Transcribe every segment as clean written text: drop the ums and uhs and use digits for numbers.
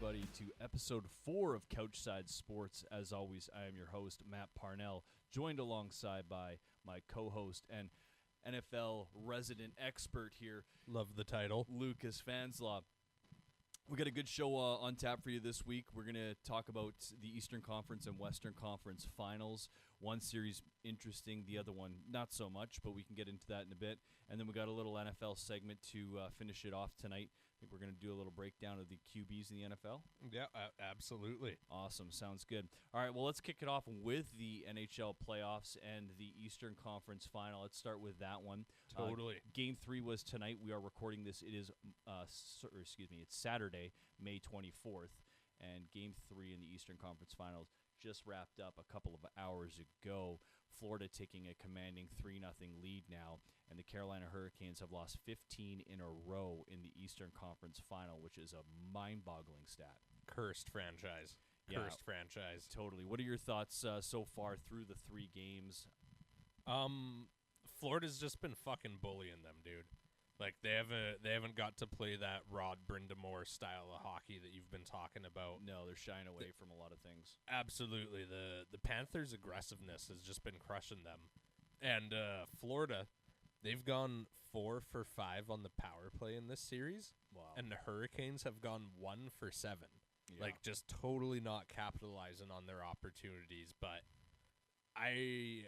everybody, to episode 4 of Couchside Sports. As always, I am your host, Matt Parnell, joined alongside by my co-host and NFL resident expert here. Love the title. Lucas Fanslaw. We got a good show on tap for you this week. We're going to talk about the Eastern Conference and Western Conference Finals. One series interesting, the other one not so much, but we can get into that in a bit. And then we got a little NFL segment to finish it off tonight. I think we're going to do a little breakdown of the QBs in the NFL. Yeah, absolutely. Awesome. Sounds good. All right, well, let's kick it off with the NHL playoffs and the Eastern Conference Final. Let's start with that one. Totally. Game 3 was tonight. We are recording this. It is, it's Saturday, May 24th, and Game 3 in the Eastern Conference Finals just wrapped up a couple of hours ago. Florida taking a commanding 3-0 lead now, and the Carolina Hurricanes have lost 15 in a row in the Eastern Conference Final, which is a mind-boggling stat. Cursed franchise. Cursed franchise. Totally. What are your thoughts so far through the 3 games? Florida's just been fucking bullying them, dude. Like, they haven't got to play that Rod Brindamore style of hockey that you've been talking about. No, they're shying away from a lot of things. Absolutely. The Panthers' aggressiveness has just been crushing them. And Florida, they've gone 4 for 5 on the power play in this series. Wow. And the Hurricanes have gone 1 for 7. Yeah. Like, just totally not capitalizing on their opportunities. But I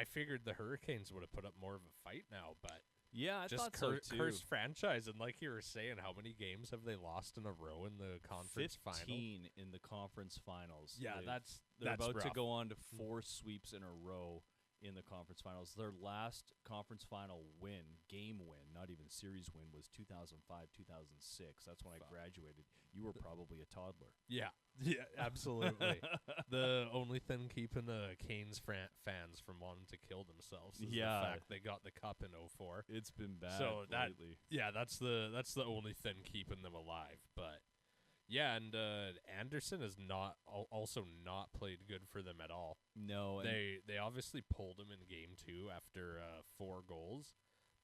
figured the Hurricanes would have put up more of a fight now, but... Yeah, I thought so too. Cursed franchise, and like you were saying, how many games have they lost in a row in the conference 15 final? in the conference finals. Yeah, they're about rough. to go on to 4 sweeps in a row in the conference finals. Their last conference final game win, not even series win, was 2005-2006. That's when I graduated. You were probably a toddler. Yeah, absolutely. The only thing keeping the Canes fans from wanting to kill themselves is the fact they got the cup in 2004. It's been bad lately. That's the only thing keeping them alive. But yeah, and Anderson has also not played good for them at all. No, they obviously pulled him in game 2 after 4 goals,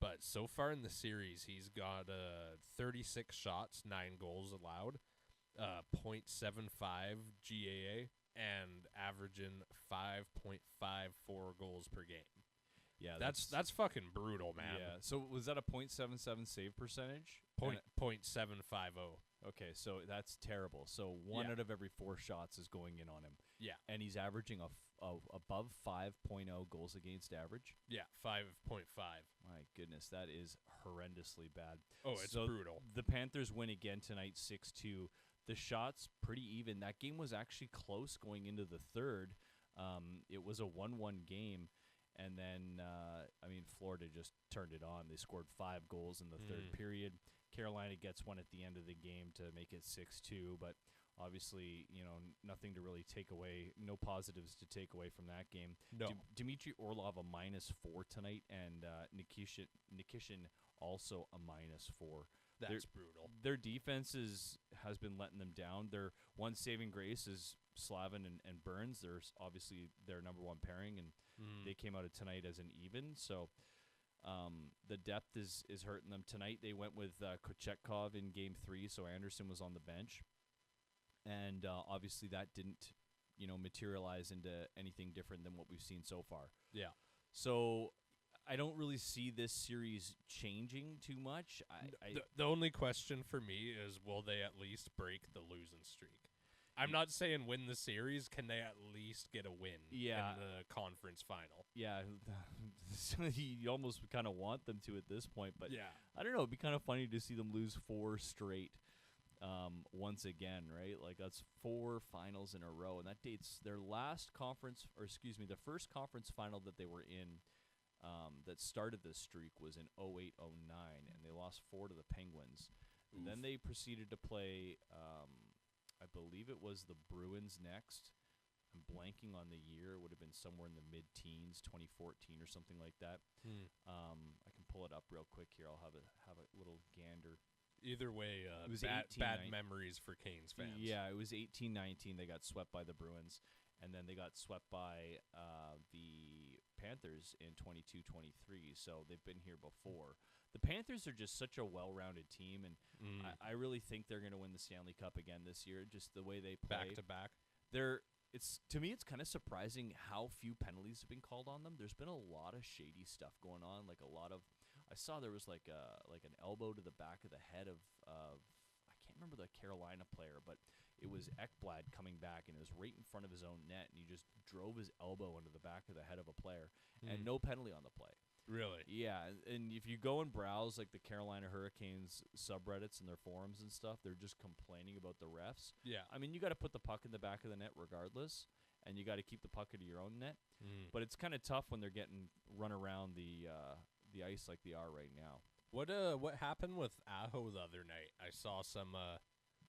but so far in the series he's got 36 shots, 9 goals allowed, .75 GAA, and averaging 5.54 goals per game. Yeah, that's fucking brutal, man. Yeah. So was that a .77 save percentage? .750. Okay, so that's terrible. So one out of every 4 shots is going in on him. Yeah. And he's averaging above 5.0 goals against average. Yeah, 5.5. My goodness, that is horrendously bad. Oh, it's brutal. The Panthers win again tonight, 6-2. The shots pretty even. That game was actually close going into the third. It was a 1-1 game. And then, Florida just turned it on. They scored 5 goals in the third period. Carolina gets one at the end of the game to make it 6-2. But obviously, nothing to really take away. No positives to take away from that game. No. Dmitry Orlov a -4 tonight, and Nikishin also a -4. That's brutal. Their defense has been letting them down. Their one saving grace is Slavin and Burns. There's obviously their number 1 pairing, and they came out of tonight as an even. So the depth is hurting them. Tonight they went with Kochetkov in game 3, so Anderson was on the bench. And obviously that didn't, materialize into anything different than what we've seen so far. Yeah. So I don't really see this series changing too much. The only question for me is, will they at least break the losing streak? I'm not saying win the series. Can they at least get a win in the conference final? Yeah, you almost kind of want them to at this point. But yeah. I don't know. It'd be kind of funny to see them lose 4 straight once again, right? Like, that's 4 finals in a row. And that dates their the first conference final that they were in that started this streak was in 2008-09, and they lost 4 to the Penguins. And then they proceeded to play... I believe it was the Bruins next. I'm blanking on the year. It would have been somewhere in the mid-teens, 2014 or something like that. I can pull it up real quick here. I'll have a little gander. Either way, it was bad memories for Canes fans. Yeah, it was 18-19. They got swept by the Bruins, and then they got swept by the Panthers in 22-23. So they've been here before. the Panthers are just such a well-rounded team, and I really think they're going to win the Stanley Cup again this year. Just the way they play back to back. To me, it's kind of surprising how few penalties have been called on them. There's been a lot of shady stuff going on, like a lot of. I saw there was like an elbow to the back of the head of I can't remember the Carolina player, but it was Ekblad coming back, and it was right in front of his own net, and he just drove his elbow into the back of the head of a player, and no penalty on the play. Really? Yeah, and if you go and browse like the Carolina Hurricanes subreddits and their forums and stuff, they're just complaining about the refs. Yeah. I mean, you got to put the puck in the back of the net regardless, and you got to keep the puck into your own net. But it's kind of tough when they're getting run around the ice like they are right now. What happened with Aho the other night? I saw some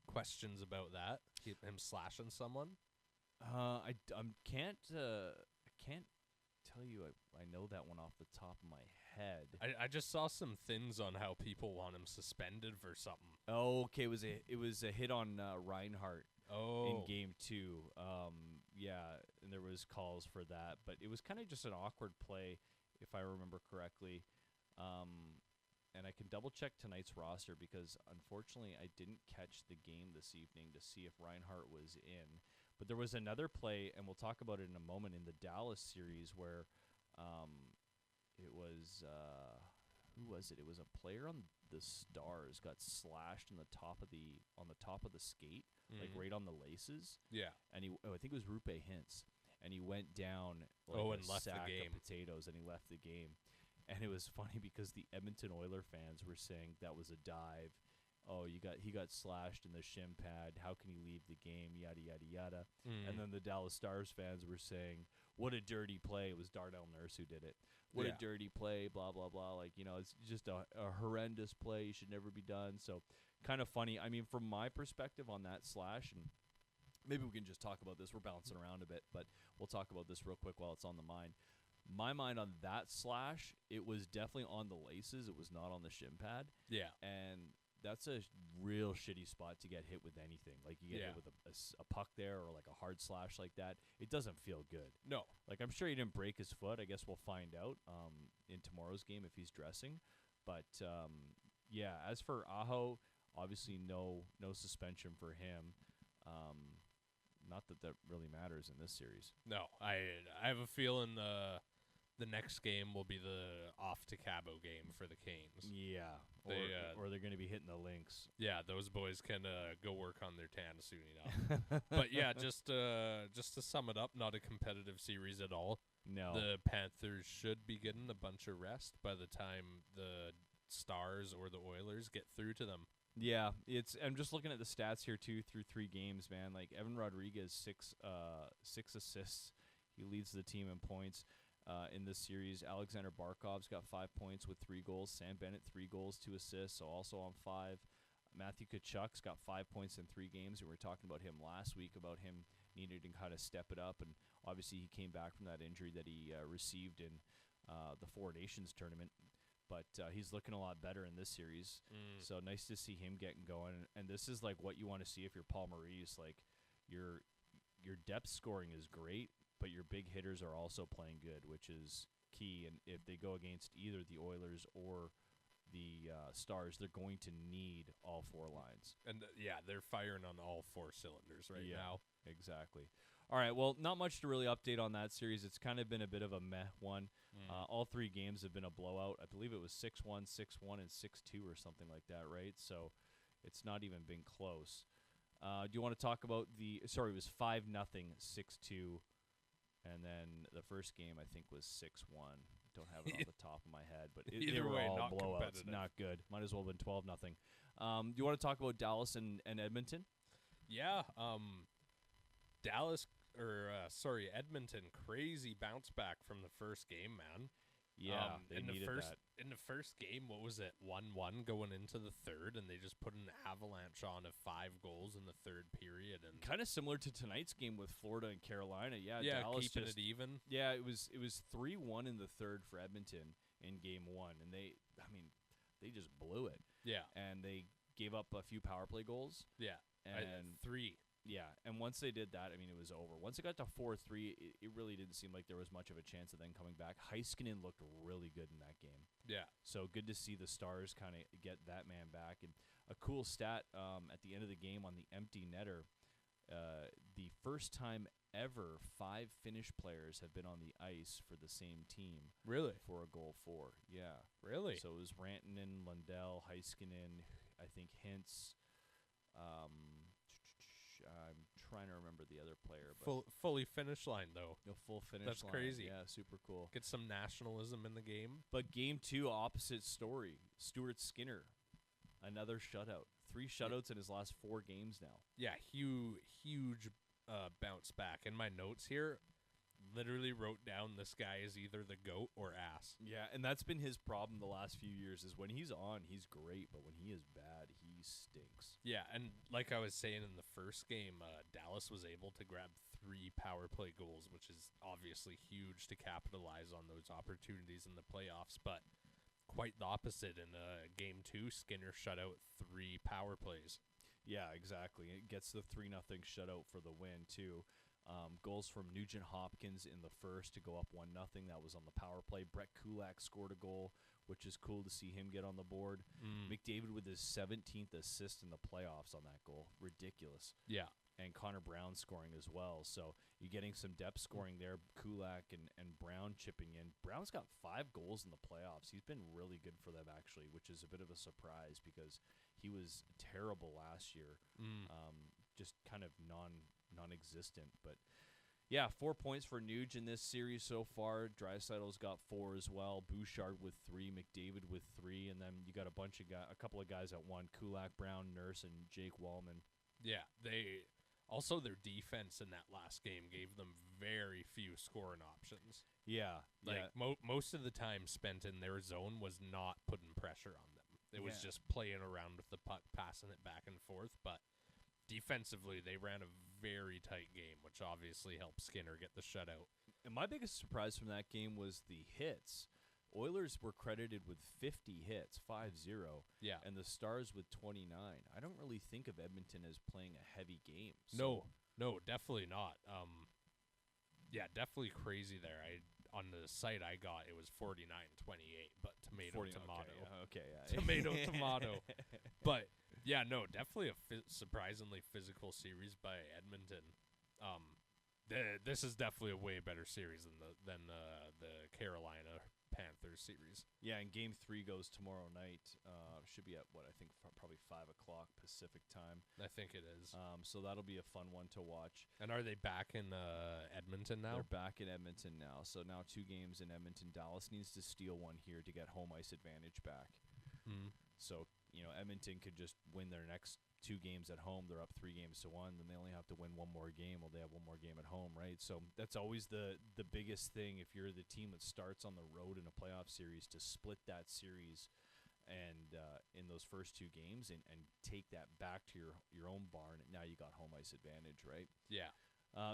questions about that. Him slashing someone. I can't tell you. I know that one off the top of my head. I just saw some things on how people want him suspended for something. Oh, okay. It was a hit on Reinhart. Oh. In Game 2. Yeah, and there was calls for that, but it was kind of just an awkward play, if I remember correctly. And I can double-check tonight's roster because, unfortunately, I didn't catch the game this evening to see if Reinhart was in. But there was another play, and we'll talk about it in a moment, in the Dallas series where it was who was it? It was a player on the Stars got slashed on the top of the skate, like right on the laces. Yeah, and I think it was Rupe Hintz, and he went down like and left the game. Of potatoes, and he left the game. And it was funny because the Edmonton Oilers fans were saying that was a dive. Oh, he got slashed in the shin pad. How can he leave the game? Yada, yada, yada. And then the Dallas Stars fans were saying, what a dirty play. It was Darnell Nurse who did it. What a dirty play, blah, blah, blah. Like, it's just a horrendous play. It should never be done. So kind of funny. I mean, from my perspective on that slash, and maybe we can just talk about this. We're bouncing around a bit, but we'll talk about this real quick while it's on the mind. My mind on that slash, it was definitely on the laces. It was not on the shin pad. Yeah. And that's a real shitty spot to get hit with anything. Like, you get hit with a puck there or like a hard slash like that. It doesn't feel good. No. Like, I'm sure he didn't break his foot. I guess we'll find out in tomorrow's game if he's dressing. But, yeah, as for Aho, obviously no suspension for him. Not that really matters in this series. No, I have a feeling the next game will be the off to Cabo game for the Canes. Yeah, or they're going to be hitting the Lynx. Yeah, those boys can go work on their tan soon enough. But yeah, just to sum it up, not a competitive series at all. No, the Panthers should be getting a bunch of rest by the time the Stars or the Oilers get through to them. Yeah, I'm just looking at the stats here too through 3 games, man. Like Evan Rodriguez, 6 assists. He leads the team in points in this series. Alexander Barkov's got 5 points with 3 goals. Sam Bennett 3 goals, 2 assists, so also on 5. Matthew Tkachuk's got 5 points in 3 games. We were talking about him last week about him needing to kind of step it up, and obviously he came back from that injury that he received in the Four Nations tournament. But he's looking a lot better in this series. So nice to see him getting going. And this is like what you want to see if you're Paul Maurice. Like your depth scoring is great, but your big hitters are also playing good, which is key. And if they go against either the Oilers or the Stars, they're going to need all 4 lines. And they're firing on all 4 cylinders now. Exactly. All right, well, not much to really update on that series. It's kind of been a bit of a meh one. All 3 games have been a blowout. I believe it was 6-1, 6-1, and 6-2 or something like that, right? So it's not even been close. Do you want to talk about it was 5-0, 6-2, and then the first game I think was 6-1. Don't have it off the top of my head, but they were all not blowouts. Not good. Might as well have been 12-0. Do you want to talk about Dallas and Edmonton? Yeah. Edmonton, crazy bounce back from the first game, man. Yeah, they needed that. In the first game, what was it, 1-1 going into the third, and they just put an avalanche on of 5 goals in the third period. And kind of similar to tonight's game with Florida and Carolina. Yeah, Dallas keeping it even. Yeah, it was 3-1 in the third for Edmonton in game 1, and they just blew it. Yeah. And they gave up a few power play goals. Yeah, and 3. Yeah, and once they did that, I mean, it was over. Once it got to 4-3, it really didn't seem like there was much of a chance of them coming back. Heiskanen looked really good in that game. Yeah. So good to see the Stars kind of get that man back. And a cool stat at the end of the game on the empty netter, the first time ever 5 Finnish players have been on the ice for the same team. Really? For a goal for. Yeah. Really? So it was Rantanen, Lundell, Heiskanen, I think Hintz. I'm trying to remember the other player. But fully finish line, though. No full finish That's line. crazy. Yeah, super cool. Get some nationalism in the game. But game 2, opposite story. Stuart Skinner, another shutout. 3 shutouts in his last 4 games now. Yeah, huge bounce back. In my notes here, literally wrote down this guy is either the GOAT or ass. Yeah, and that's been his problem the last few years is when he's on, he's great, but when he is bad, he stinks. Yeah, and like I was saying in the first game, Dallas was able to grab 3 power play goals, which is obviously huge to capitalize on those opportunities in the playoffs, but quite the opposite. In game 2, Skinner shut out 3 power plays. Yeah, exactly. It gets the 3-0 shutout for the win, too. Goals from Nugent Hopkins in the first to go up 1-0. That was on the power play. Brett Kulak scored a goal, which is cool to see him get on the board. McDavid with his 17th assist in the playoffs on that goal. Ridiculous. Yeah. And Connor Brown scoring as well. So you're getting some depth scoring there. Kulak and Brown chipping in. Brown's got 5 goals in the playoffs. He's been really good for them, actually, which is a bit of a surprise because he was terrible last year. Just kind of non-existent. But, yeah, 4 points for Nuge in this series so far. Draisaitl's got 4 as well. Bouchard with 3. McDavid with 3. And then you got a couple of guys at 1. Kulak, Brown, Nurse, and Jake Wallman. Yeah, also, their defense in that last game gave them very few scoring options. Yeah. Like, most of the time spent in their zone was not putting pressure on them. It was just playing around with the puck, passing it back and forth. But defensively, they ran a very tight game, which obviously helped Skinner get the shutout. And my biggest surprise from that game was the hits. Oilers were credited with 50 hits, 5-0. Yeah. And the Stars with 29. I don't really think of Edmonton as playing a heavy game. So. No, definitely not. Yeah, definitely crazy there. On the site I got, it was 49-28, but tomato. Okay, yeah. Tomato. But, yeah, no, definitely a surprisingly physical series by Edmonton. This is definitely a way better series than the Carolina Panthers series. Yeah, and Game 3 goes tomorrow night. Should be at, I think probably 5 o'clock Pacific time. I think it is. So that'll be a fun one to watch. And are they back in Edmonton now? They're back in Edmonton now. So now 2 games in Edmonton. Dallas needs to steal one here to get home ice advantage back. So, Edmonton could just win their next 2 games at home. They're up 3-1. Then they only have to win 1 more game. Well, they have 1 more game at home, right? So that's always the biggest thing if you're the team that starts on the road in a playoff series, to split that series and in those first 2 games and take that back to your own barn. Now you got home ice advantage, right? Yeah.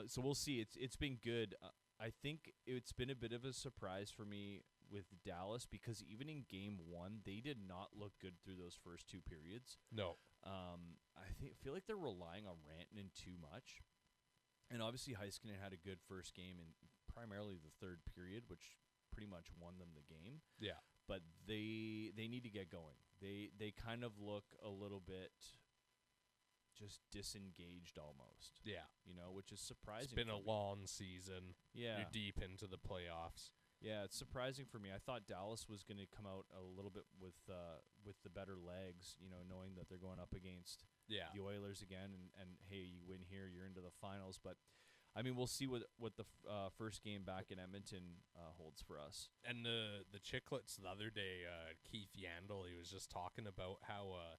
So we'll see. It's been good. I think it's been a bit of a surprise for me with Dallas because even in Game 1, they did not look good through those first 2 periods. No. I feel like they're relying on Rantanen too much. And obviously Heiskanen had a good first game in primarily the 3rd period, which pretty much won them the game. Yeah. But they need to get going. They kind of look a little bit just disengaged almost. Yeah. Which is surprising. It's been a long season. Yeah. You're deep into the playoffs. Yeah, it's surprising for me. I thought Dallas was going to come out a little bit with the better legs, knowing that they're going up against the Oilers again, and hey, you win here, you're into the finals. But I mean, we'll see what the first game back in Edmonton holds for us. And the Chicklets the other day, Keith Yandel, he was just talking about how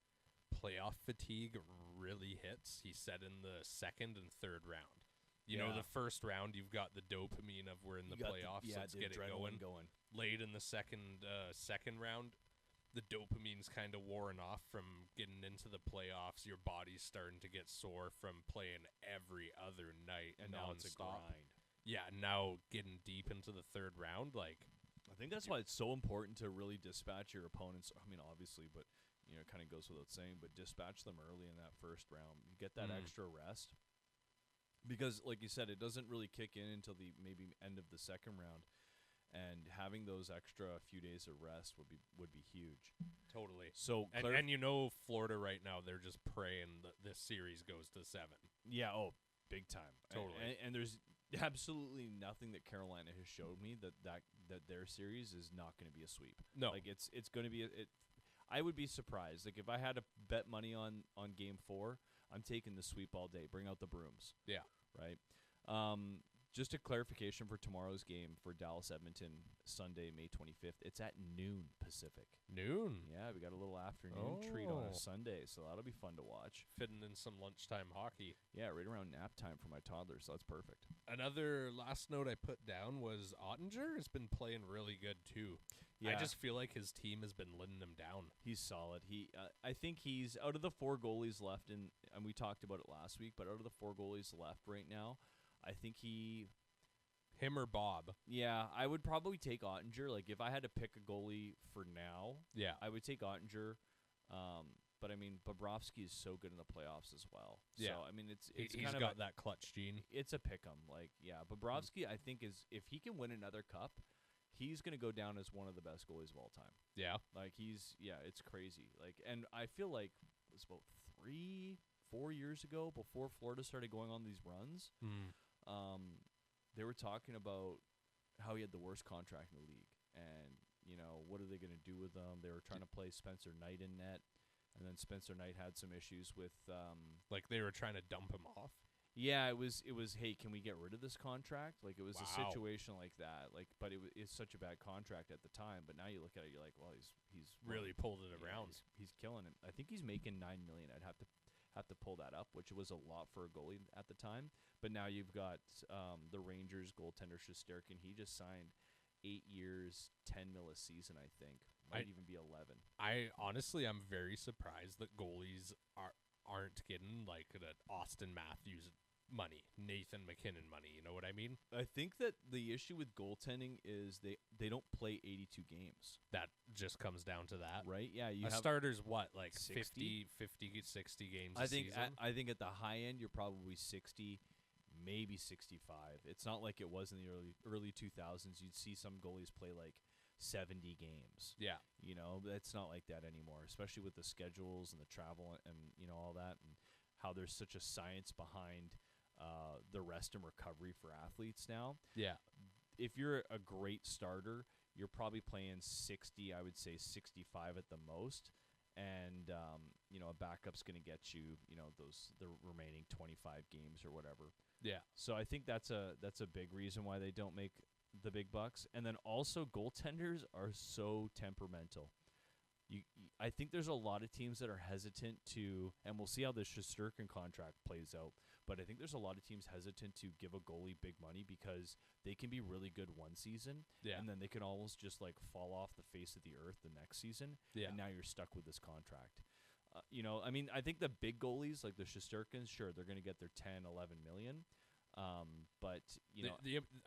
playoff fatigue really hits. He said in the 2nd and 3rd round. The first round, you've got the dopamine of we're in the playoffs, let's get it going. Late in the second round, the dopamine's kind of worn off from getting into the playoffs. Your body's starting to get sore from playing every other night and now it's a grind. Yeah, now getting deep into the 3rd round, I think that's why it's so important to really dispatch your opponents. I mean, obviously, but it kind of goes without saying, but dispatch them early in that first round. You get that extra rest. Because, like you said, it doesn't really kick in until the maybe end of the 2nd round. and having those extra few days of rest would be huge. Totally. So and Florida right now, they're just praying that this series goes to 7. Yeah, big time. Totally. And there's absolutely nothing that Carolina has showed me that their series is not going to be a sweep. No. Like it's going to be I would be surprised. Like if I had to bet money on game 4, I'm taking the sweep all day. Bring out the brooms. Yeah. Right? Just a clarification for tomorrow's game for Dallas-Edmonton, Sunday, May 25th. It's at noon Pacific. Noon? Yeah, we got a little afternoon treat on a Sunday, so that'll be fun to watch. Fitting in some lunchtime hockey. Yeah, right around nap time for my toddlers, so that's perfect. Another last note I put down was Ottinger has been playing really good, too. Yeah. I just feel like his team has been letting him down. He's solid. I think he's, out of the 4 goalies left, and we talked about it last week, but out of the 4 goalies left right now, I think him or Bob. Yeah, I would probably take Ottinger. Like, if I had to pick a goalie for now, yeah, I would take Ottinger. But, I mean, Bobrovsky is so good in the playoffs as well. Yeah. So, I mean, he's kind of got that clutch gene. It's a pick-em. Like, yeah, Bobrovsky, I think, is, if he can win another cup, he's going to go down as one of the best goalies of all time. Yeah. Like, it's crazy. Like, and I feel like it was about 3-4 years ago, before Florida started going on these runs, they were talking about how he had the worst contract in the league. And, what are they going to do with him? They were trying to play Spencer Knight in net. And then Spencer Knight had some issues with like they were trying to dump him off. Yeah, it was hey, can we get rid of this contract? Like, it was Wow. a situation like that. Like, but it's such a bad contract at the time, but now you look at it, you're like, well, he's really pulled it around. He's killing it. I think he's making $9 million. I'd have to pull that up, which was a lot for a goalie at the time. But now you've got the Rangers goaltender Shesterkin. He just signed 8 years, $10 million a season, I think. Might even be 11. I'm very surprised that goalies aren't getting like that Austin Matthews money, Nathan McKinnon money. You know what I mean? I think that the issue with goaltending is they don't play 82 games. That just comes down to that, right? Yeah, starter's what, like 60? 60 games. I think I think at the high end you're probably 60, maybe 65. It's not like it was in the early 2000s. You'd see some goalies play like 70 games. Yeah. It's not like that anymore, especially with the schedules and the travel and all that, and how there's such a science behind the rest and recovery for athletes now. Yeah. If you're a great starter, you're probably playing 60, I would say 65 at the most. And, a backup's going to get you, the remaining 25 games or whatever. Yeah. So I think that's a big reason why they don't make the big bucks. And then also goaltenders are so temperamental. I think there's a lot of teams that are hesitant to, and we'll see how this Shesterkin contract plays out, but I think there's a lot of teams hesitant to give a goalie big money because they can be really good one season, and then they can almost just like fall off the face of the earth the next season, and now you're stuck with this contract. I think the big goalies like the Shesterkins, sure, they're going to get their 10, 11 million. But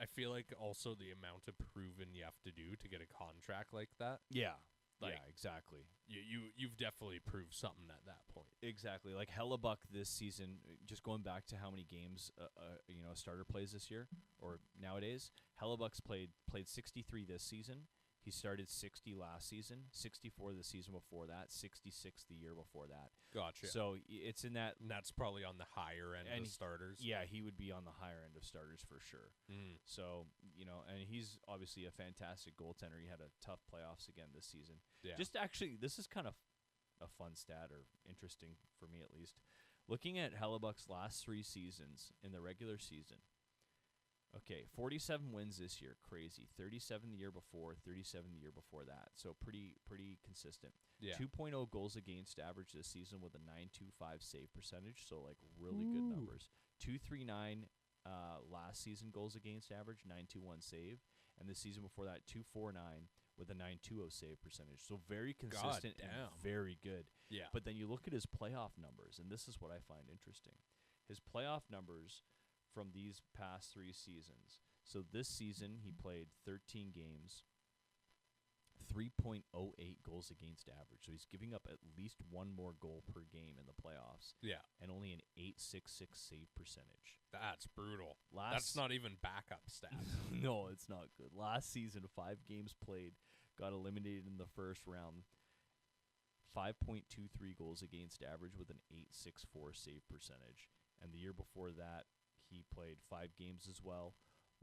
I feel like also the amount of proving you have to do to get a contract like that. Yeah. Like, yeah, exactly. You've definitely proved something at that point. Exactly. Like Hellebuck this season, just going back to how many games a starter plays this year or nowadays, Hellebuck's played 63 this season. He started 60 last season, 64 the season before that, 66 the year before that. Gotcha. So it's in that. And that's probably on the higher end of starters. Yeah, he would be on the higher end of starters for sure. So, and he's obviously a fantastic goaltender. He had a tough playoffs again this season. Yeah. Just actually, this is kind of a fun stat, or interesting for me at least. Looking at Hellebuck's last 3 seasons in the regular season. Okay, 47 wins this year, crazy. 37 the year before, 37 the year before that. So pretty consistent. Yeah. 2.0 goals against average this season with a .925 save percentage, so like really good numbers. 239 last season goals against average, .921 save, and the season before that 249 with a .920 save percentage. So very consistent and very good. Yeah. But then you look at his playoff numbers, and this is what I find interesting. His playoff numbers from these past 3 seasons. So this season he played 13 games. 3.08 goals against average. So he's giving up at least one more goal per game in the playoffs. Yeah. And only an .866 save percentage. That's brutal. That's not even backup stats. No, it's not good. Last season, 5 games played, got eliminated in the first round. 5.23 goals against average with an .864 save percentage. And the year before that, he played 5 games as well.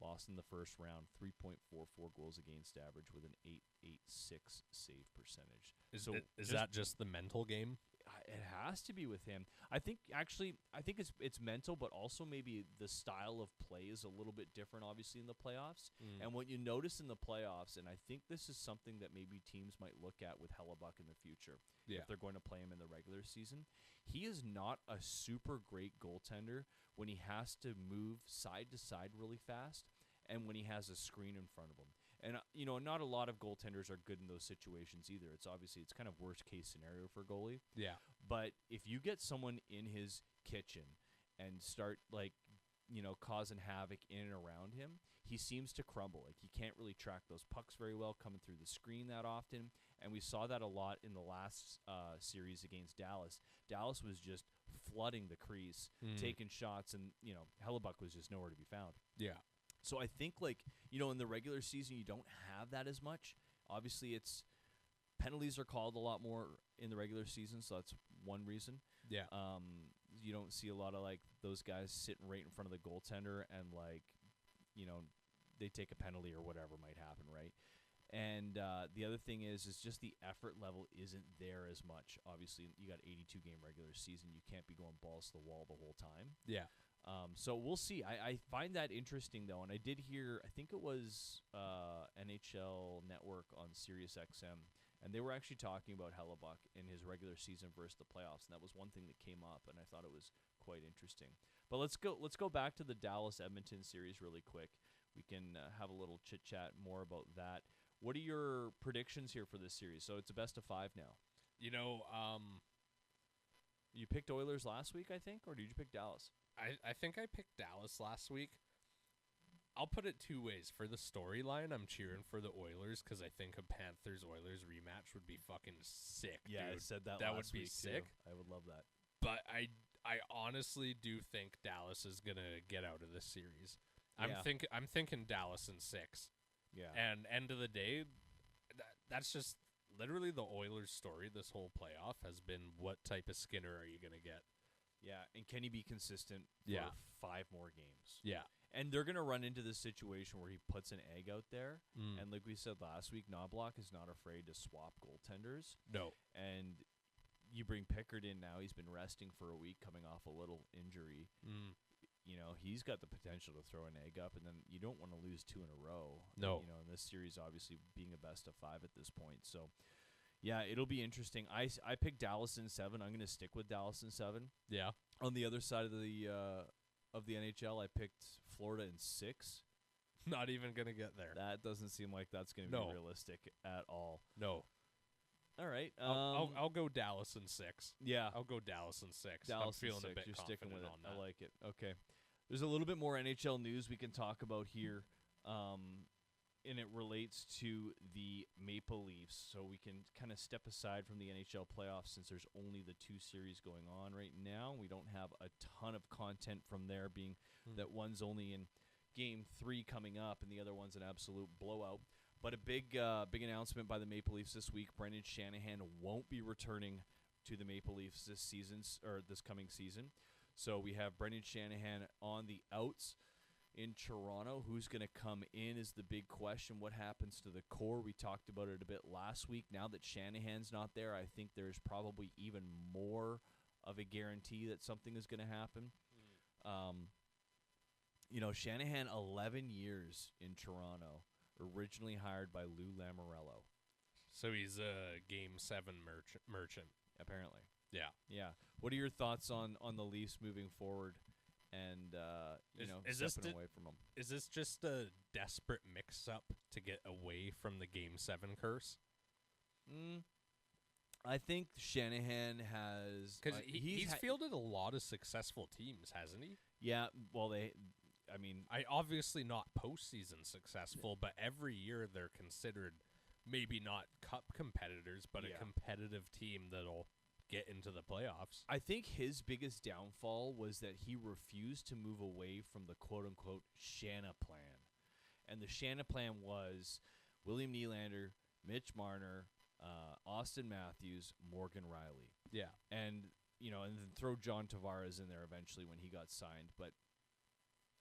Lost in the first round, 3.44 goals against average with an .886 save percentage. Is that just the mental game? It has to be with him. I think it's mental, but also maybe the style of play is a little bit different, obviously, in the playoffs. And what you notice in the playoffs, and I think this is something that maybe teams might look at with Hellebuck in the future, if they're going to play him in the regular season, he is not a super great goaltender when he has to move side to side really fast and when he has a screen in front of him. And, not a lot of goaltenders are good in those situations either. It's kind of worst case scenario for goalie. Yeah. But if you get someone in his kitchen and start, causing havoc in and around him, he seems to crumble. Like, he can't really track those pucks very well coming through the screen that often. And we saw that a lot in the last series against Dallas. Dallas was just flooding the crease, taking shots, and, Hellebuck was just nowhere to be found. Yeah. So I think, in the regular season, you don't have that as much. Obviously, it's penalties are called a lot more in the regular season, so that's one reason. Yeah. You don't see a lot of, those guys sitting right in front of the goaltender and, they take a penalty or whatever might happen, right? And the other thing is just the effort level isn't there as much. Obviously, you got 82-game regular season. You can't be going balls to the wall the whole time. Yeah. So we'll see. I find that interesting, though, and I did hear, I think it was NHL Network on Sirius XM, and they were actually talking about Hellebuck in his regular season versus the playoffs, and that was one thing that came up, and I thought it was quite interesting. But let's go back to the Dallas-Edmonton series really quick. We can have a little chit-chat more about that. What are your predictions here for this series? So it's a best-of-5 now. You picked Oilers last week, I think, or did you pick Dallas? I think I picked Dallas last week. I'll put it two ways. For the storyline, I'm cheering for the Oilers because I think a Panthers-Oilers rematch would be fucking sick, Yeah, dude. I said that That last would be week, sick. Too. I would love that. But I honestly do think Dallas is going to get out of this series. I'm thinking Dallas in 6. Yeah. And end of the day, that's just literally the Oilers' story this whole playoff has been, what type of Skinner are you going to get? Yeah, and can he be consistent for 5 more games? Yeah. And they're going to run into this situation where he puts an egg out there, and like we said last week, Knobloch is not afraid to swap goaltenders. No. And you bring Pickard in now. He's been resting for a week coming off a little injury. He's got the potential to throw an egg up, and then you don't want to lose 2 in a row. No. In this series, obviously, being a best-of-5 at this point. So, yeah, it'll be interesting. I picked Dallas in 7. I'm going to stick with Dallas in 7. Yeah. On the other side of the NHL, I picked Florida in 6. Not even going to get there. That doesn't seem like that's going to be realistic at all. No. All right. I'll go Dallas in 6. Yeah. I'll go Dallas in 6. Dallas I'm feeling in 6. a bit You're confident sticking with it. on that. I like it. Okay. There's a little bit more NHL news we can talk about here, and it relates to the Maple Leafs. So we can kind of step aside from the NHL playoffs since there's only the 2 series going on right now. We don't have a ton of content from there, being that one's only in Game 3 coming up, and the other one's an absolute blowout. But a big announcement by the Maple Leafs this week. Brendan Shanahan won't be returning to the Maple Leafs this coming season. So we have Brendan Shanahan on the outs in Toronto. Who's going to come in is the big question. What happens to the core? We talked about it a bit last week. Now that Shanahan's not there, I think there's probably even more of a guarantee that something is going to happen. Shanahan, 11 years in Toronto, originally hired by Lou Lamoriello. So he's a Game 7 merchant. Apparently. Yeah. What are your thoughts on the Leafs moving forward and, stepping away from them? Is this just a desperate mix-up to get away from the Game 7 curse? I think Shanahan has... Because he's fielded a lot of successful teams, hasn't he? Yeah, well, I obviously not postseason successful, but every year they're considered maybe not cup competitors, but Yeah. a competitive team that'll get into the playoffs. I think his biggest downfall was that he refused to move away from the quote-unquote Shanna plan. And the Shanna plan was William Nylander, Mitch Marner, Austin Matthews, Morgan Riley. Yeah. And, and then throw John Tavares in there eventually when he got signed. But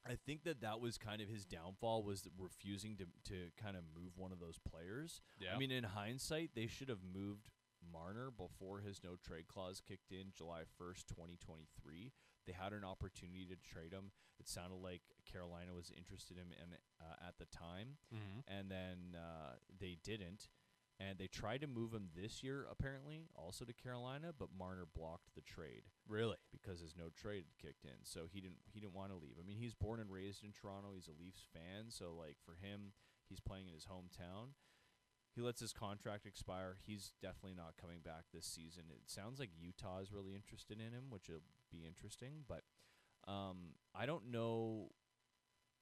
I think that was kind of his downfall, was refusing to kind of move one of those players. Yeah. I mean, in hindsight, they should have moved Marner before his no-trade clause kicked in July 1st, 2023. They had an opportunity to trade him. It sounded like Carolina was interested in him at the time, and then they didn't. And they tried to move him this year, apparently, also to Carolina, but Marner blocked the trade. Really? Because his no trade kicked in, so he didn't want to leave. I mean, he's born and raised in Toronto. He's a Leafs fan, so like for him, he's playing in his hometown. He lets his contract expire. He's definitely not coming back this season. It sounds like Utah is really interested in him, which will be interesting. But I don't know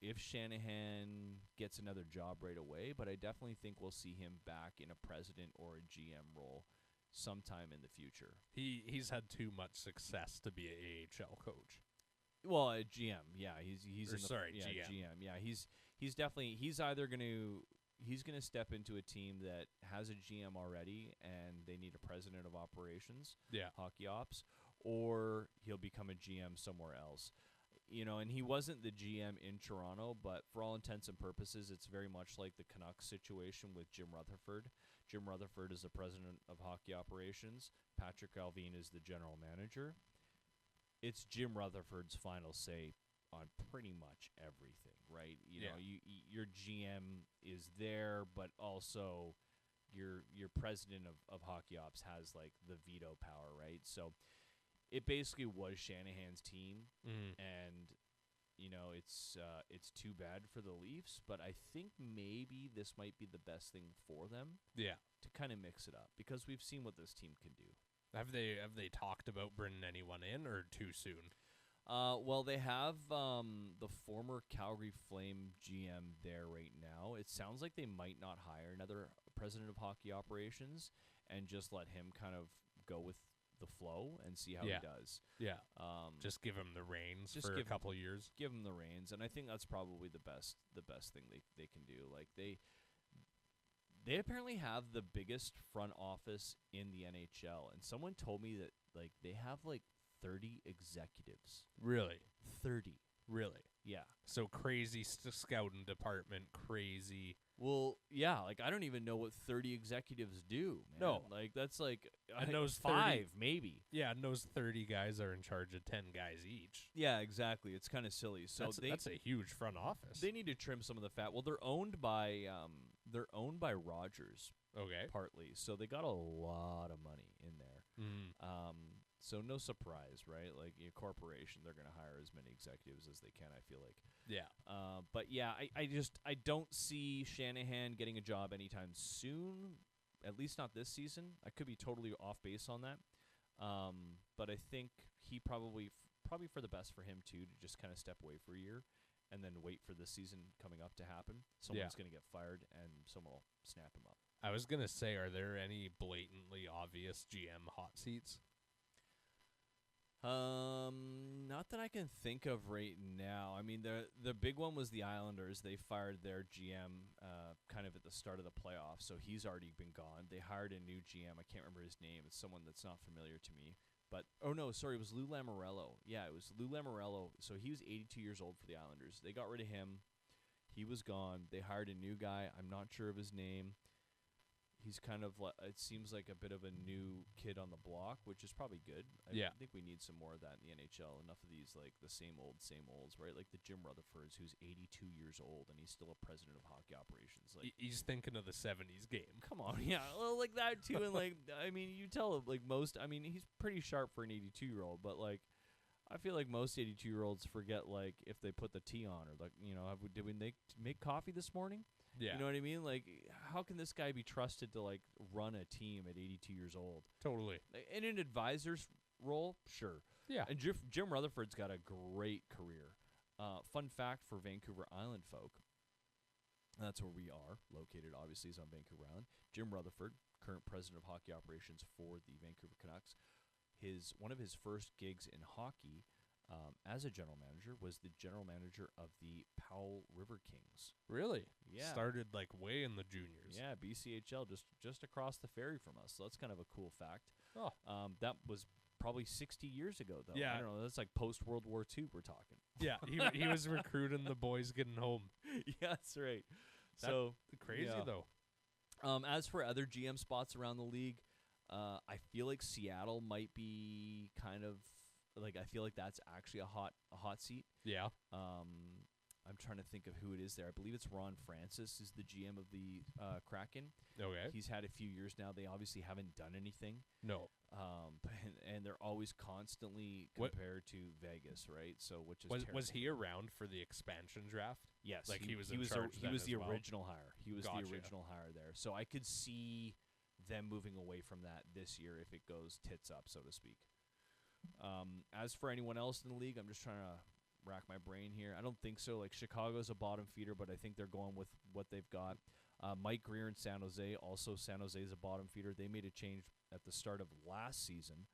if Shanahan gets another job right away, but I definitely think we'll see him back in a president or a GM role sometime in the future. He's had too much success to be an AHL coach. Well, a GM, yeah, he's GM. Yeah, he's definitely he's gonna step into a team that has a GM already and they need a president of operations, hockey ops, or he'll become a GM somewhere else. And he wasn't the GM in Toronto, but for all intents and purposes, it's very much like the Canucks situation with Jim Rutherford. Jim Rutherford is the president of hockey operations. Patrick Alvin is the general manager. It's Jim Rutherford's final say on pretty much everything, right? Your GM is there, but also your president of hockey ops has like the veto power, right? So it basically was Shanahan's team, and it's too bad for the Leafs, but I think maybe this might be the best thing for them. Yeah, to kind of mix it up, because we've seen what this team can do. Have they talked about bringing anyone in, or too soon? Well, they have the former Calgary Flame GM there right now. It sounds like they might not hire another president of hockey operations and just let him kind of go with the flow and see how he does. Yeah. Just give him the reins for a couple years. Give him the reins, and I think that's probably the best thing they can do. Like they apparently have the biggest front office in the NHL, and someone told me that like they have like 30 executives. Really? 30. Really? Yeah. So crazy scouting department, crazy. Well, yeah, like I don't even know what 30 executives do, man. No. Like that's like and those 5 maybe. Yeah, and those 30 guys are in charge of 10 guys each. Yeah, exactly. It's kind of silly. So that's a huge front office. They need to trim some of the fat. Well, they're owned by Rogers. Okay. Partly. So they got a lot of money in there. So no surprise, right? Like a corporation, they're going to hire as many executives as they can, I feel like. Yeah. But yeah, I don't see Shanahan getting a job anytime soon, at least not this season. I could be totally off base on that. But I think he probably for the best for him too, to just kind of step away for a year and then wait for the season coming up to happen. Someone's going to get fired and someone will snap him up. I was going to say, are there any blatantly obvious GM hot seats? Not that I can think of right now. I mean, the big one was the Islanders. They fired their GM kind of at the start of the playoffs, so he's already been gone. They hired a new GM. I can't remember his name. It's someone that's not familiar to me. But it was Lou Lamoriello. Yeah, it was Lou Lamoriello. So he was 82 years old for the Islanders. They got rid of him. He was gone. They hired a new guy. I'm not sure of his name. He's kind of, it seems like a bit of a new kid on the block, which is probably good. I think we need some more of that in the NHL. Enough of these, like, the same olds, right? Like the Jim Rutherfords, who's 82 years old, and he's still a president of hockey operations. Like, he's thinking of the 70s game. Come on, yeah. Well, like that, too. And, like, I mean, you tell, like, he's pretty sharp for an 82-year-old, but, like, I feel like most 82-year-olds forget, like, if they put the tea on, or, like, did we make coffee this morning? Yeah. You know what I mean? Like, how can this guy be trusted to, like, run a team at 82 years old? Totally. In an advisor's role, sure. Yeah. And Jim Rutherford's got a great career. Fun fact for Vancouver Island folk, That's where we are located, obviously, is on Vancouver Island. Jim Rutherford, current president of hockey operations for the Vancouver Canucks, one of his first gigs in hockey as a general manager was the general manager of the Powell River Kings. Really? Yeah. Started like way in the juniors. Yeah, BCHL, just across the ferry from us. So that's kind of a cool fact. Oh. That was probably 60 years ago, though. Yeah. I don't know. That's like post-World War II we're talking. Yeah, he was recruiting the boys getting home. Yeah, that's right. So crazy, though. As for other GM spots around the league, I feel like Seattle might be kind of like, I feel like that's actually a hot seat. Yeah. I'm trying to think of who it is there. I believe it's Ron Francis is the GM of the Kraken. Okay. He's had a few years now. They obviously haven't done anything. No. And they're always constantly compared to Vegas, right? So which is was he around for the expansion draft? Yes, like he was the original hire. He was Gotcha. the original hire there. So I could see them moving away from that this year if it goes tits up, so to speak. As for anyone else in the league, I'm just trying to rack my brain here. I don't think so. Like, Chicago's a bottom feeder, but I think they're going with what they've got. Mike Greer in San Jose. Also, San Jose is a bottom feeder. They made a change at the start of last season,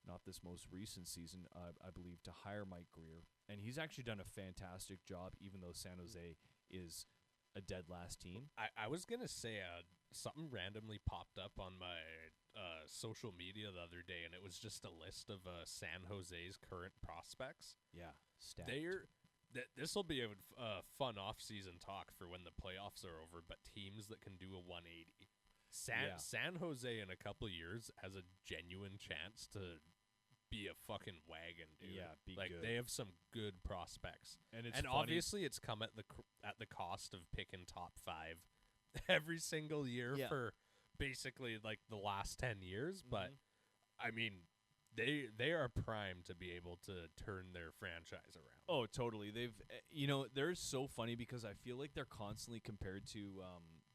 not this most recent season, I believe, to hire Mike Greer. And he's actually done a fantastic job, even though San Jose is a dead last team. I was going to say something randomly popped up on my social media the other day, and it was just a list of San Jose's current prospects. Yeah, stacked. This will be a fun off-season talk for when the playoffs are over, but teams that can do a 180. San Jose in a couple of years has a genuine chance to be a fucking wagon, dude. Yeah, be like good. They have some good prospects, and obviously it's come at the cost of picking top 5 every single year for basically like the last 10 years. But I mean, they are primed to be able to turn their franchise around. Oh, totally. They're so funny because I feel like they're constantly compared to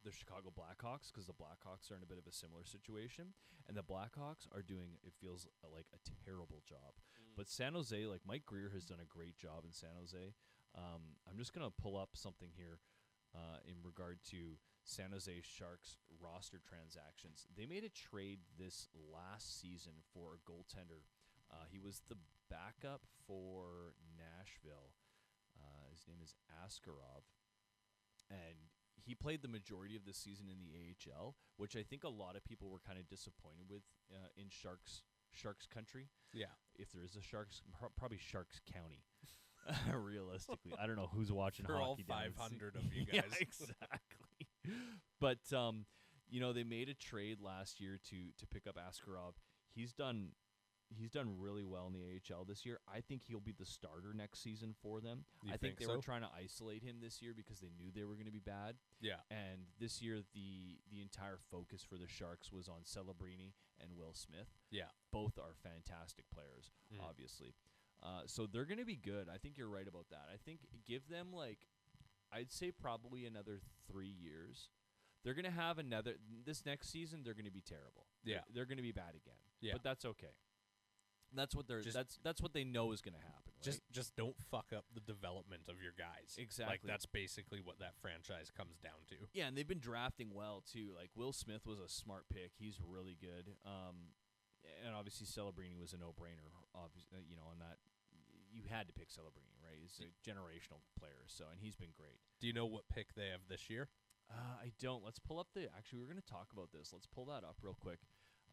the Chicago Blackhawks, because the Blackhawks are in a bit of a similar situation, and the Blackhawks are doing, it feels like, a terrible job. But San Jose, like, Mike Greer has done a great job in San Jose. I'm just going to pull up something here in regard to San Jose Sharks roster transactions. They made a trade this last season for a goaltender. He was the backup for Nashville. His name is Askarov. And he played the majority of the season in the AHL, which I think a lot of people were kind of disappointed with in Sharks country. Yeah. If there is a Sharks, probably Sharks County. Realistically, I don't know who's watching for hockey. For all 500 of you guys. Yeah, exactly. But they made a trade last year to pick up Askarov. He's done really well in the AHL this year. I think he'll be the starter next season for them. I think they were trying to isolate him this year because they knew they were going to be bad. Yeah. And this year, the entire focus for the Sharks was on Celebrini and Will Smith. Yeah. Both are fantastic players, obviously. So they're going to be good. I think you're right about that. I think give them, like, I'd say probably another 3 years. They're going to have this next season, they're going to be terrible. Yeah. They're going to be bad again. Yeah. But that's okay. That's what that's what they know is going to happen. Right? Just don't fuck up the development of your guys. Exactly. Like, that's basically what that franchise comes down to. Yeah, and they've been drafting well too. Like, Will Smith was a smart pick. He's really good. And obviously Celebrini was a no-brainer. Obviously, on that you had to pick Celebrini, right? He's a generational player. So, and he's been great. Do you know what pick they have this year? I don't. Let's pull up actually, we're going to talk about this. Let's pull that up real quick.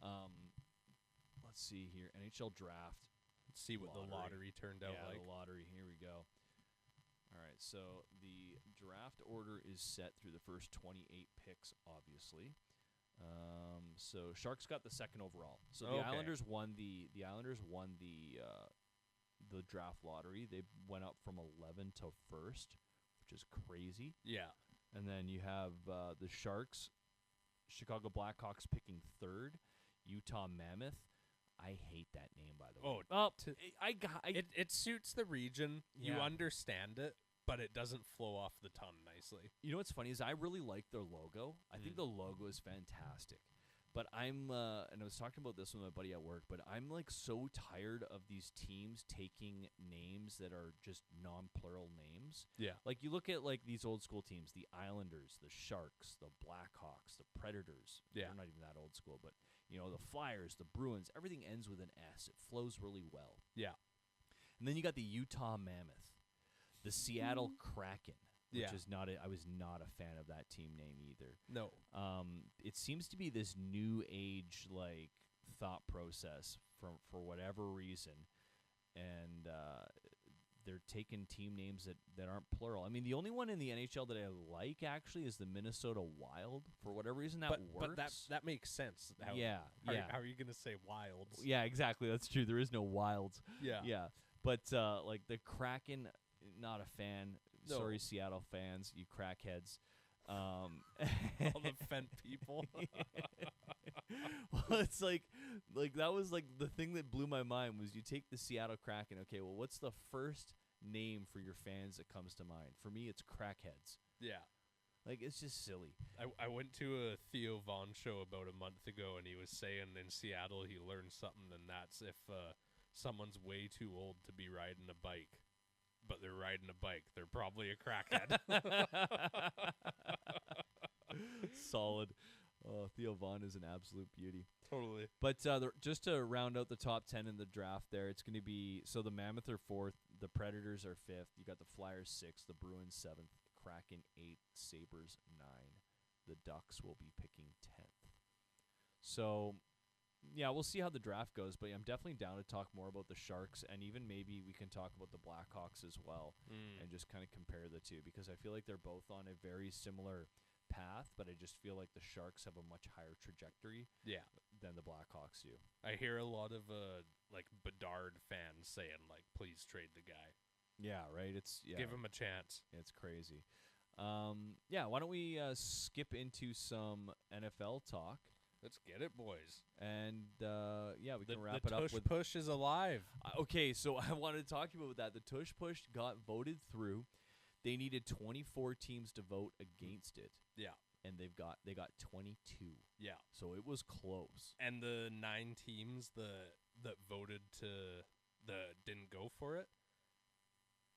Let's see here. NHL draft. Let's see what the lottery turned out like. Yeah, the lottery. Here we go. All right, so the draft order is set through the first 28 picks, obviously. So Sharks got the second overall. So the Islanders won the draft lottery. They went up from 11 to first, which is crazy. Yeah. And then you have the Sharks, Chicago Blackhawks picking third, Utah Mammoth. I hate that name, by the way. It suits the region. Yeah. You understand it, but it doesn't flow off the tongue nicely. You know what's funny is I really like their logo. I think the logo is fantastic. But and I was talking about this with my buddy at work, but I'm like so tired of these teams taking names that are just non-plural names. teams. Yeah. Like, you look at, like, these old school teams, the Islanders, the Sharks, the Blackhawks, the Predators. Yeah. They're not even that old school, but, you know, the Flyers, the Bruins, everything ends with an S. It flows really well. Yeah. And then you got the Utah Mammoth, the Seattle Kraken, which Yeah. is not I was not a fan of that team name either. No. It seems to be this new age, like, thought process for whatever reason, and they're taking team names that aren't plural. I mean, the only one in the NHL that I like actually is the Minnesota Wild. For whatever reason, that works. But that makes sense. How are you gonna say Wilds? Yeah, exactly. That's true. There is no Wilds. Yeah. But like the Kraken, not a fan. No. Sorry, Seattle fans, you crackheads. All the Fent people. Well, it's like that was like the thing that blew my mind was you take the Seattle Kraken. Okay, well, what's the first name for your fans that comes to mind? For me, it's crackheads. Yeah. Like, it's just silly. I went to a Theo Vaughn show about a month ago, and he was saying in Seattle he learned something, and that's if someone's way too old to be riding a bike, but they're riding a bike, they're probably a crackhead. Solid. Theo Vaughn is an absolute beauty. Totally. But just to round out the top 10 in the draft there, it's going to be, so the Mammoth are 4th, the Predators are 5th, you got the Flyers 6th, the Bruins 7th, Kraken 8th, Sabres 9. The Ducks will be picking 10th. So, yeah, we'll see how the draft goes, but I'm definitely down to talk more about the Sharks, and even maybe we can talk about the Blackhawks as well, and just kind of compare the two, because I feel like they're both on a very similar path, but I just feel like the Sharks have a much higher trajectory than the Blackhawks do. I hear a lot of like Bedard fans saying like, please trade the guy. Yeah, right. Give him a chance. It's crazy. Why don't we skip into some NFL talk? Let's get it, boys. And we can wrap it up with with push is alive. Okay, so I wanted to talk to you about that. The tush push got voted through. They needed 24 teams to vote against it. Yeah. And they got 22. Yeah. So it was close. And the 9 teams that voted didn't go for it,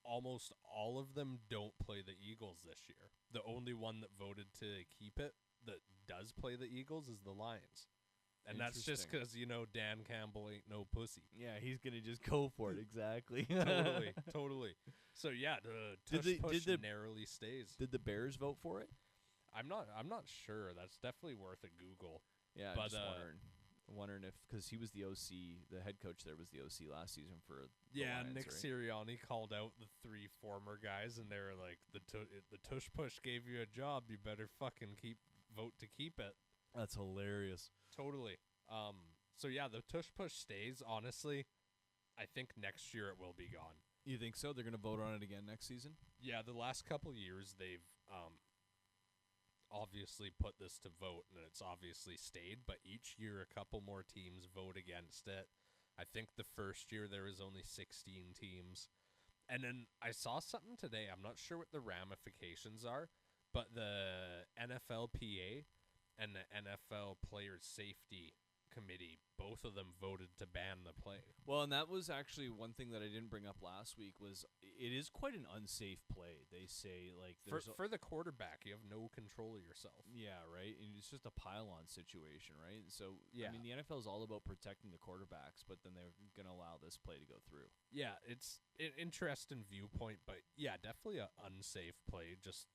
almost all of them don't play the Eagles this year. The only one that voted to keep it that does play the Eagles is the Lions. And that's just because, Dan Campbell ain't no pussy. Yeah, he's going to just go for it, exactly. Totally. So, yeah, the tush push narrowly stays. Did the Bears vote for it? I'm not sure. That's definitely worth a Google. Yeah, I'm just wondering if, because he was the OC, the head coach there was the OC last season for the Lions, Nick right? Sirianni called out the 3 former guys, and they were like, the tush push gave you a job. You better fucking vote to keep it. That's hilarious. Totally. So yeah, the tush push stays. Honestly, I think next year it will be gone. You think so? They're going to vote on it again next season? Yeah, the last couple years they've obviously put this to vote, and it's obviously stayed, but each year a couple more teams vote against it. I think the first year there was only 16 teams. And then I saw something today. I'm not sure what the ramifications are, but the NFLPA and the NFL Player Safety Committee, both of them voted to ban the play. Well, and that was actually one thing that I didn't bring up last week was it is quite an unsafe play. They say, like, for the quarterback, you have no control of yourself. Yeah, right? And it's just a pile-on situation, right? So, yeah. I mean, the NFL is all about protecting the quarterbacks, but then they're going to allow this play to go through. Yeah, it's an interesting viewpoint, but yeah, definitely an unsafe play. Just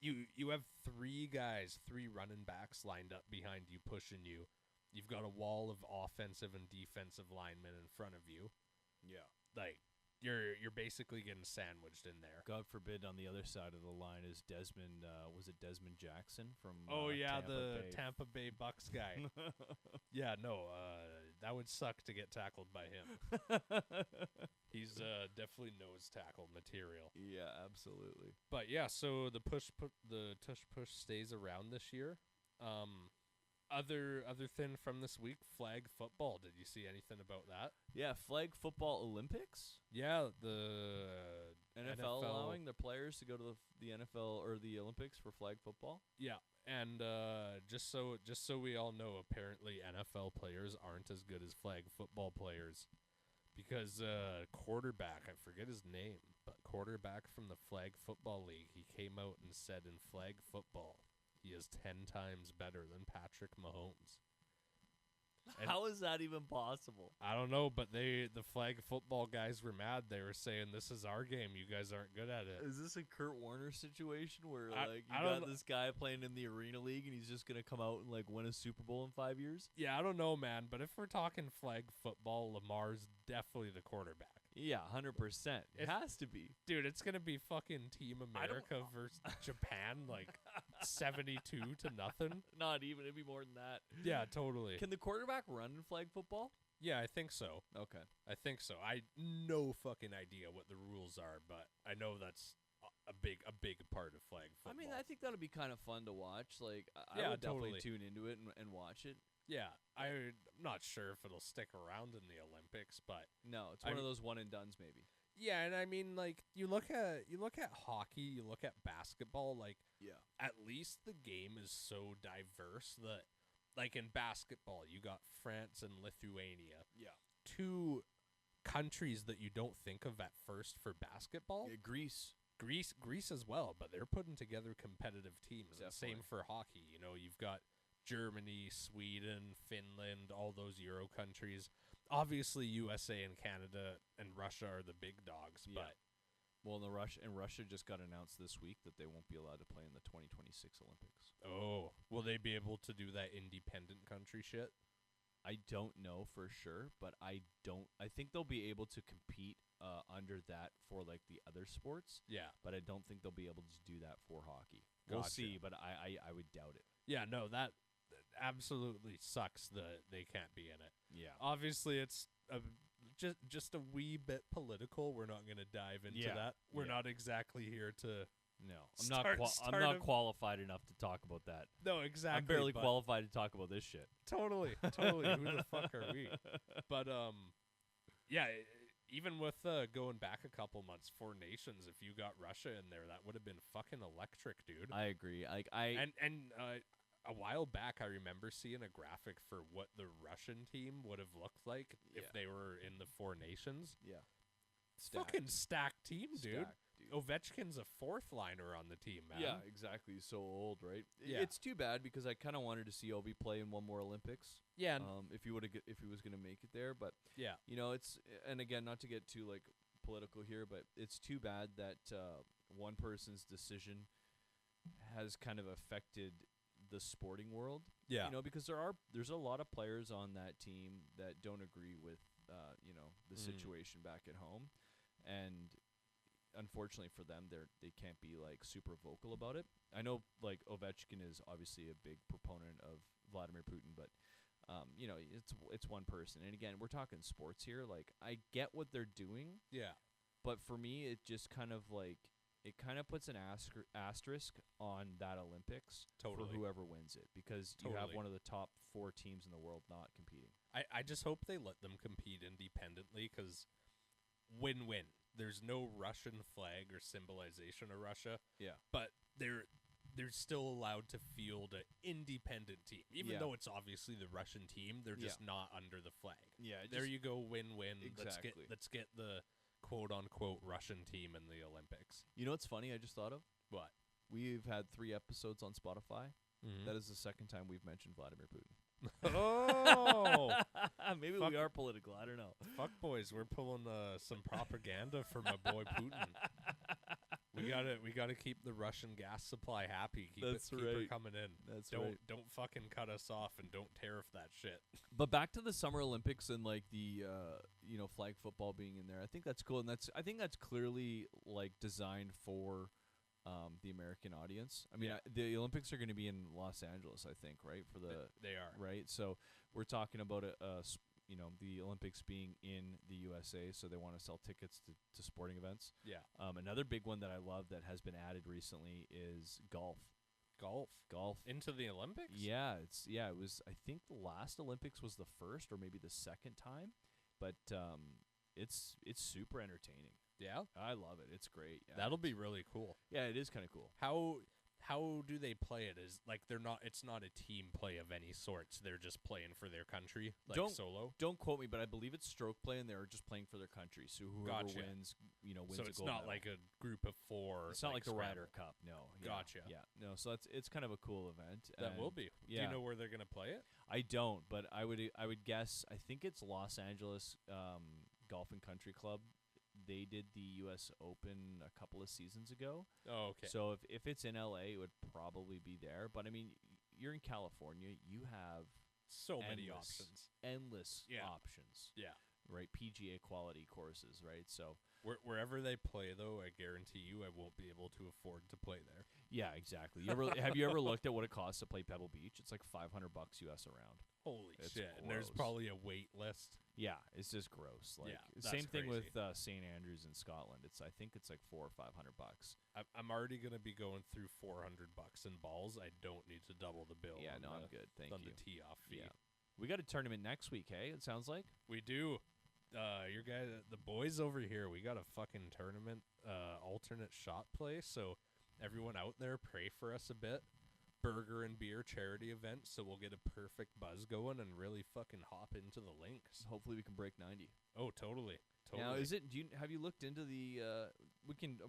You have 3 guys, 3 running backs lined up behind you, pushing you. You've got a wall of offensive and defensive linemen in front of you. Yeah. Like, you're basically getting sandwiched in there. God forbid on the other side of the line is Desmond, was it Desmond Jackson from Tampa Bay Bucks guy. Yeah, no, that would suck to get tackled by him. He's definitely nose tackle material. Yeah, absolutely. But yeah, so the tush push stays around this year. Other thing from this week, flag football. Did you see anything about that? Yeah, flag football Olympics. Yeah, the NFL allowing their players to go to the NFL or the Olympics for flag football. Yeah, and just so we all know, apparently NFL players aren't as good as flag football players. Because quarterback, I forget his name, but quarterback from the Flag Football League, he came out and said in flag football, he is 10 times better than Patrick Mahomes. And how is that even possible? I don't know, but the flag football guys were mad. They were saying, this is our game. You guys aren't good at it. Is this a Kurt Warner situation where I you don't got this guy playing in the Arena League and he's just going to come out and like win a Super Bowl in 5 years? Yeah, I don't know, man. But if we're talking flag football, Lamar's definitely the quarterback. Yeah, 100%. It has to be. Dude, it's going to be fucking Team America versus Japan, like 72-0. Not even. It'd be more than that. Yeah, totally. Can the quarterback run in flag football? Yeah, I think so. Okay. I think so. I no fucking idea what the rules are, but I know that's a big part of flag football. I mean, I think that'll be kind of fun to watch. Like, Yeah, I would definitely totally. tune into it and watch it. Yeah, I'm not sure if it'll stick around in the Olympics, but No, it's one of those one and dones maybe. yeah, and I mean, like you look at hockey, you look at basketball, like Yeah. at least the game is so diverse that, like in basketball, you got France and Lithuania, Yeah. two countries that you don't think of at first for basketball. Greece. Greece as well, but they're putting together competitive teams. And same Definitely. for hockey. You know, you've got Germany, Sweden, Finland, all those Euro countries. Obviously, USA and Canada and Russia are the big dogs, Yeah. but Well, Russia just got announced this week that they won't be allowed to play in the 2026 Olympics. will they be able to do that independent country shit? I don't know for sure, but I think they'll be able to compete under that for like the other sports, Yeah. but I don't think they'll be able to do that for hockey. We'll Gotcha. see, but I would doubt it. Yeah, no, that absolutely sucks that they can't be in it. Yeah. Obviously, it's just a wee bit political. We're not going to dive into Yeah. that. We're Yeah. not exactly here to. No, Start I'm not a- qualified enough to talk about that. No, exactly. I'm barely but- qualified to talk about this shit. Totally. Who the fuck are we? But yeah. Even with going back a couple months, Four Nations, if you got Russia in there, that would have been fucking electric, dude. I agree. And a while back, I remember seeing a graphic for what the Russian team would have looked like if Yeah. they were in the Four Nations. yeah. Fucking stacked team, dude. Stacked, dude. Ovechkin's a fourth liner on the team, man. Yeah, exactly. He's so old, right? Yeah. It's too bad because I kind of wanted to see Ovi play in one more Olympics. Yeah. If he was gonna make it there, but Yeah. you know, and again, not to get too like political here, but it's too bad that one person's decision has kind of affected the sporting world. Yeah. You know, because there's a lot of players on that team that don't agree with the situation back at home, and unfortunately for them, they can't be like super vocal about it. I know like Ovechkin is obviously a big proponent of Vladimir Putin, but it's one person. And again, we're talking sports here. Like I get what they're doing, Yeah. but for me, it just kind of puts an asterisk on that Olympics Totally. for whoever wins it, because you have Totally. one of the top 4 teams in the world not competing. I just hope they let them compete independently, because win-win. There's no Russian flag or symbolization of Russia, Yeah. but they're still allowed to field an independent team. Even Yeah. though it's obviously the Russian team, they're just not under the flag. Yeah. There you go, win-win. Exactly. Let's get the quote-unquote Russian team in the Olympics. You know what's funny? I just thought of? What? We've had 3 episodes on Spotify. Mm-hmm. That is the second time we've mentioned Vladimir Putin. Oh! Maybe Fuck. we are political. I don't know. Fuck, boys, we're pulling some propaganda for my boy Putin. We gotta keep the Russian gas supply happy. Keep her right. coming in. That's don't right. don't fucking cut us off, and don't tariff that shit. But back to the Summer Olympics and like the flag football being in there. I think that's cool, and I think that's clearly like designed for the American audience. I mean, Yeah. the Olympics are going to be in Los Angeles, I think, right? For the They are. right. So we're talking about the Olympics being in the USA, so they want to sell tickets to sporting events. Yeah. Another big one that I love that has been added recently is golf. Golf Into the Olympics? Yeah, it was. I think the last Olympics was the first or maybe the second time, but it's super entertaining. Yeah. I love it. It's great. Yeah, That'll be really cool. Yeah, it is kind of cool. How how do they play it? Is like it's not a team play of any sorts. They're just playing for their country, like solo. Don't quote me, but I believe it's stroke play, and they're just playing for their country. So whoever wins, wins so a it's gold not medal. like a group of 4. It's not like the Ryder Cup. No. Yeah, Gotcha. Yeah. No. So it's kind of a cool event. That will be. Yeah. Do you know where they're gonna play it? I don't, but I would guess. I think it's Los Angeles Golf and Country Club. They did the U.S. Open a couple of seasons ago. Oh, okay. So if it's in L.A., it would probably be there. But I mean, you're in California. You have so many options. Endless options. Yeah. Right. PGA quality courses. Right. So wherever they play, though, I guarantee you, I won't be able to afford to play there. Yeah, exactly. Have you ever looked at what it costs to play Pebble Beach? It's like $500 US a round. Holy It's shit! gross. And there's probably a wait list. Yeah, it's just gross. Like that's same thing crazy. with St. Andrews in Scotland. I think it's like $400 or $500. I'm already gonna be going through $400 in balls. I don't need to double the bill. Yeah, on no, the, I'm good. Thank on you. the tee off fee. Yeah, we got a tournament next week. Hey, it sounds like We do. Your guys, the boys over here, we got a fucking tournament, alternate shot play. So everyone out there, pray for us a bit. Burger and beer charity event, so we'll get a perfect buzz going and really fucking hop into the links. hopefully we can break 90. Oh, totally. Now, have you looked into the?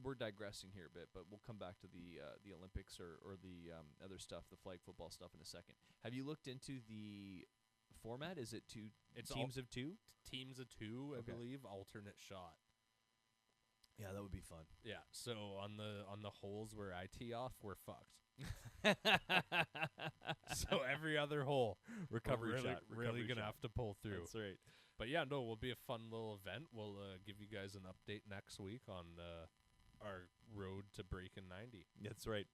We're digressing here a bit, but we'll come back to the Olympics or the other stuff, the flag football stuff in a second. Have you looked into the format? Is it teams of two? Teams of 2, I Okay. believe. Alternate shot. Yeah, that would be fun. Yeah. So on the holes where I tee off, we're fucked. So every other hole, Recovery we're really, shot. really recovery gonna shot. have to pull through. That's right. But yeah, no, will be a fun little event. We'll give you guys an update next week on our road to breaking 90. That's right.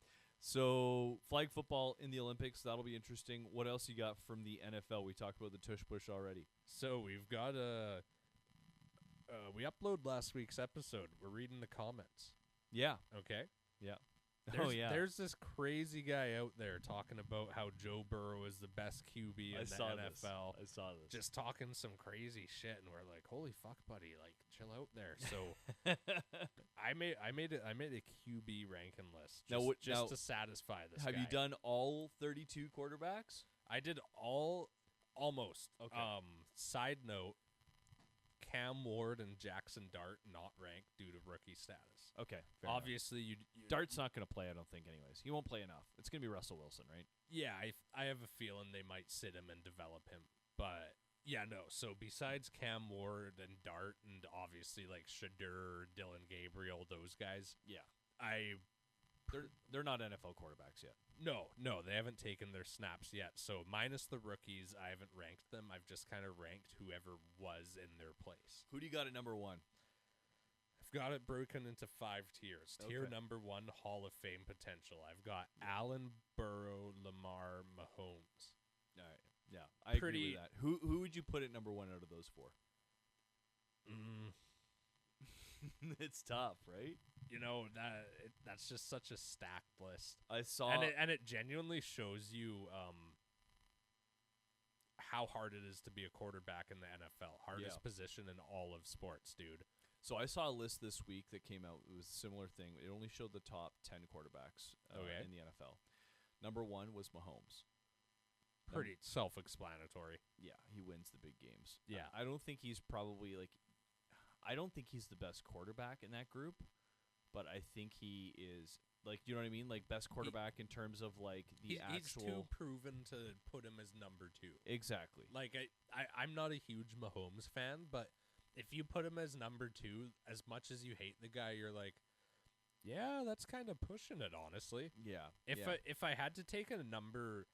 So flag football in the Olympics, that'll be interesting. What else you got from the NFL? We talked about the tush push already. So we've got we uploaded last week's episode. We're reading the comments. Yeah. Okay. Yeah. There's this crazy guy out there talking about how Joe Burrow is the best QB in the NFL. I saw this. Just talking some crazy shit, and we're like, "Holy fuck, buddy! Like, chill out there." So I made a QB ranking list just to satisfy this. Have guy. you done all 32 quarterbacks? I did almost. Okay. Side note: Cam Ward and Jackson Dart not ranked due to rookie status. Okay. Obviously, you Dart's not going to play, I don't think, anyways. He won't play enough. It's going to be Russell Wilson, right? Yeah, I have a feeling they might sit him and develop him. But, yeah, no. So, besides Cam Ward and Dart and obviously, like, Shadur, Dylan Gabriel, those guys. Yeah. They're not NFL quarterbacks yet. No, they haven't taken their snaps yet. So, minus the rookies, I haven't ranked them. I've just kind of ranked whoever was in their place. Who do you got at number 1? I've got it broken into 5 tiers. Tier Okay. number 1, Hall of Fame potential. I've got Allen, Burrow, Lamar, Mahomes. All right. Yeah, I agree with that. Who would you put at number 1 out of those 4? It's tough, right? You know, that's just such a stacked list. I saw and it genuinely shows you how hard it is to be a quarterback in the NFL. Hardest position in all of sports, dude. So I saw a list this week that came out. It was a similar thing. It only showed the top 10 quarterbacks in the NFL. Number 1 was Mahomes. Pretty self-explanatory. Yeah, he wins the big games. Yeah. I don't think he's probably I don't think he's the best quarterback in that group, but I think he is you know what I mean? Like best quarterback in terms of like the actual. He's too proven to put him as number 2. Exactly. Like I'm not a huge Mahomes fan, but if you put him as number 2, as much as you hate the guy, you're like, yeah, that's kind of pushing it, honestly. Yeah. If I had to take a number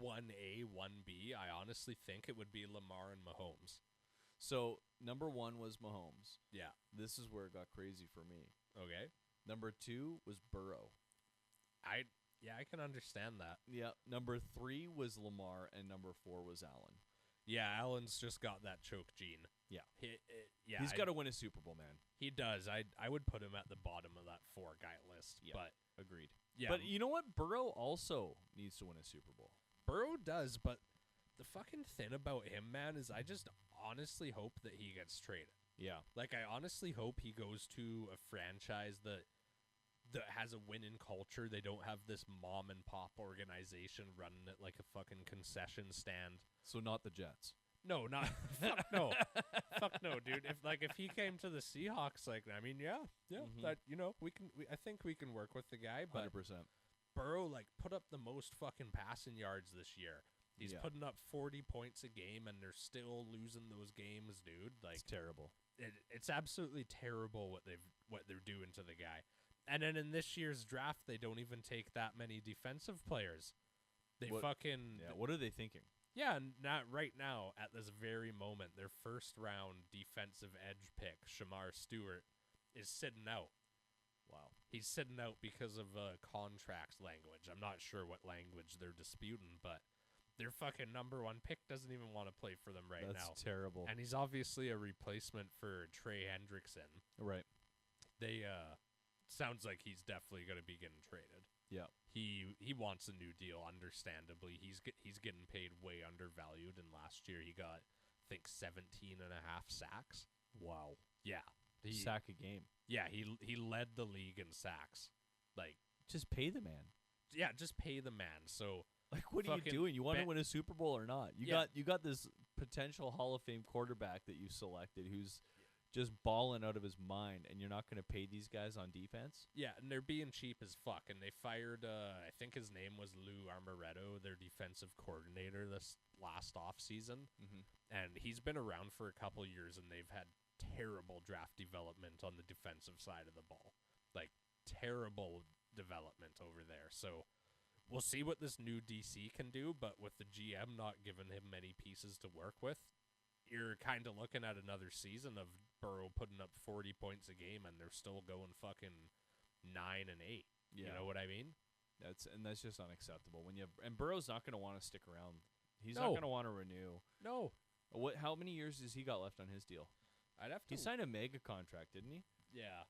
1A, 1B, I honestly think it would be Lamar and Mahomes. So number 1 was Mahomes. Yeah. This is where it got crazy for me. Okay. Number 2 was Burrow. I can understand that. Yeah. Number 3 was Lamar, and number 4 was Allen. Yeah, Allen's just got that choke gene. Yeah. He's got to win a Super Bowl, man. He does. I would put him at the bottom of that 4-guy list. Yeah. But Agreed. yeah, But you know what? Burrow also needs to win a Super Bowl. Burrow does, but the fucking thing about him, man, is I just honestly hope that he gets traded. Yeah. Like, I honestly hope he goes to a franchise that that has a winning culture. They don't have this mom and pop organization running it like a fucking concession stand. So not the Jets. No, not fuck no, fuck no, dude. If he came to the Seahawks, like I mean, yeah, that I think we can work with the guy, but 100%. Burrow like put up the most fucking passing yards this year. He's putting up 40 points a game, and they're still losing those games, dude. Like it's terrible. It's absolutely terrible what they're doing to the guy. And then in this year's draft, they don't even take that many defensive players. What are they thinking? Yeah, not right now at this very moment. Their first round defensive edge pick, Shamar Stewart, is sitting out. Wow. He's sitting out because of contract language. I'm not sure what language they're disputing, but their fucking number one pick doesn't even want to play for them now. That's terrible. And he's obviously a replacement for Trey Hendrickson. Right. They sounds like he's definitely going to be getting traded. Yeah. He wants a new deal, understandably. He's getting paid way undervalued, and last year he got, I think, 17.5 sacks. Wow. Yeah. Sack a game. Yeah, he led the league in sacks. Like, just pay the man. Yeah, just pay the man. So, like, what are you doing? You want to win a Super Bowl or not? You got this potential Hall of Fame quarterback that you selected who's just balling out of his mind, and you're not going to pay these guys on defense? Yeah, and they're being cheap as fuck. And they fired, I think his name was Lou Armoretto, their defensive coordinator this last offseason. Mm-hmm. And he's been around for a couple years, and they've had terrible draft development on the defensive side of the ball. Like, terrible development over there. So we'll see what this new DC can do, but with the GM not giving him many pieces to work with, you're kind of looking at another season of Burrow putting up 40 points a game, and they're still going fucking 9-8. Yeah. You know what I mean? That's just unacceptable. And Burrow's not going to want to stick around. He's not going to want to renew. No. How many years has he got left on his deal? He signed a mega contract, didn't he? Yeah.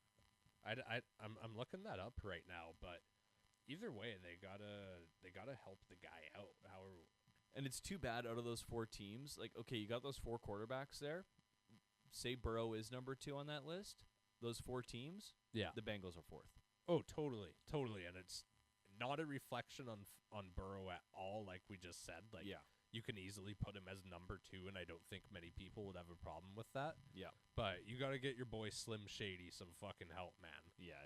I'm looking that up right now, but either way, they gotta help the guy out. And it's too bad out of those 4 teams. Like, okay, you got those 4 quarterbacks there. Say Burrow is number 2 on that list. Those 4 teams, the Bengals are 4th. Oh, totally, and it's not a reflection on Burrow at all. Like we just said, like you can easily put him as number 2, and I don't think many people would have a problem with that. Yeah, but you got to get your boy Slim Shady some fucking help, man.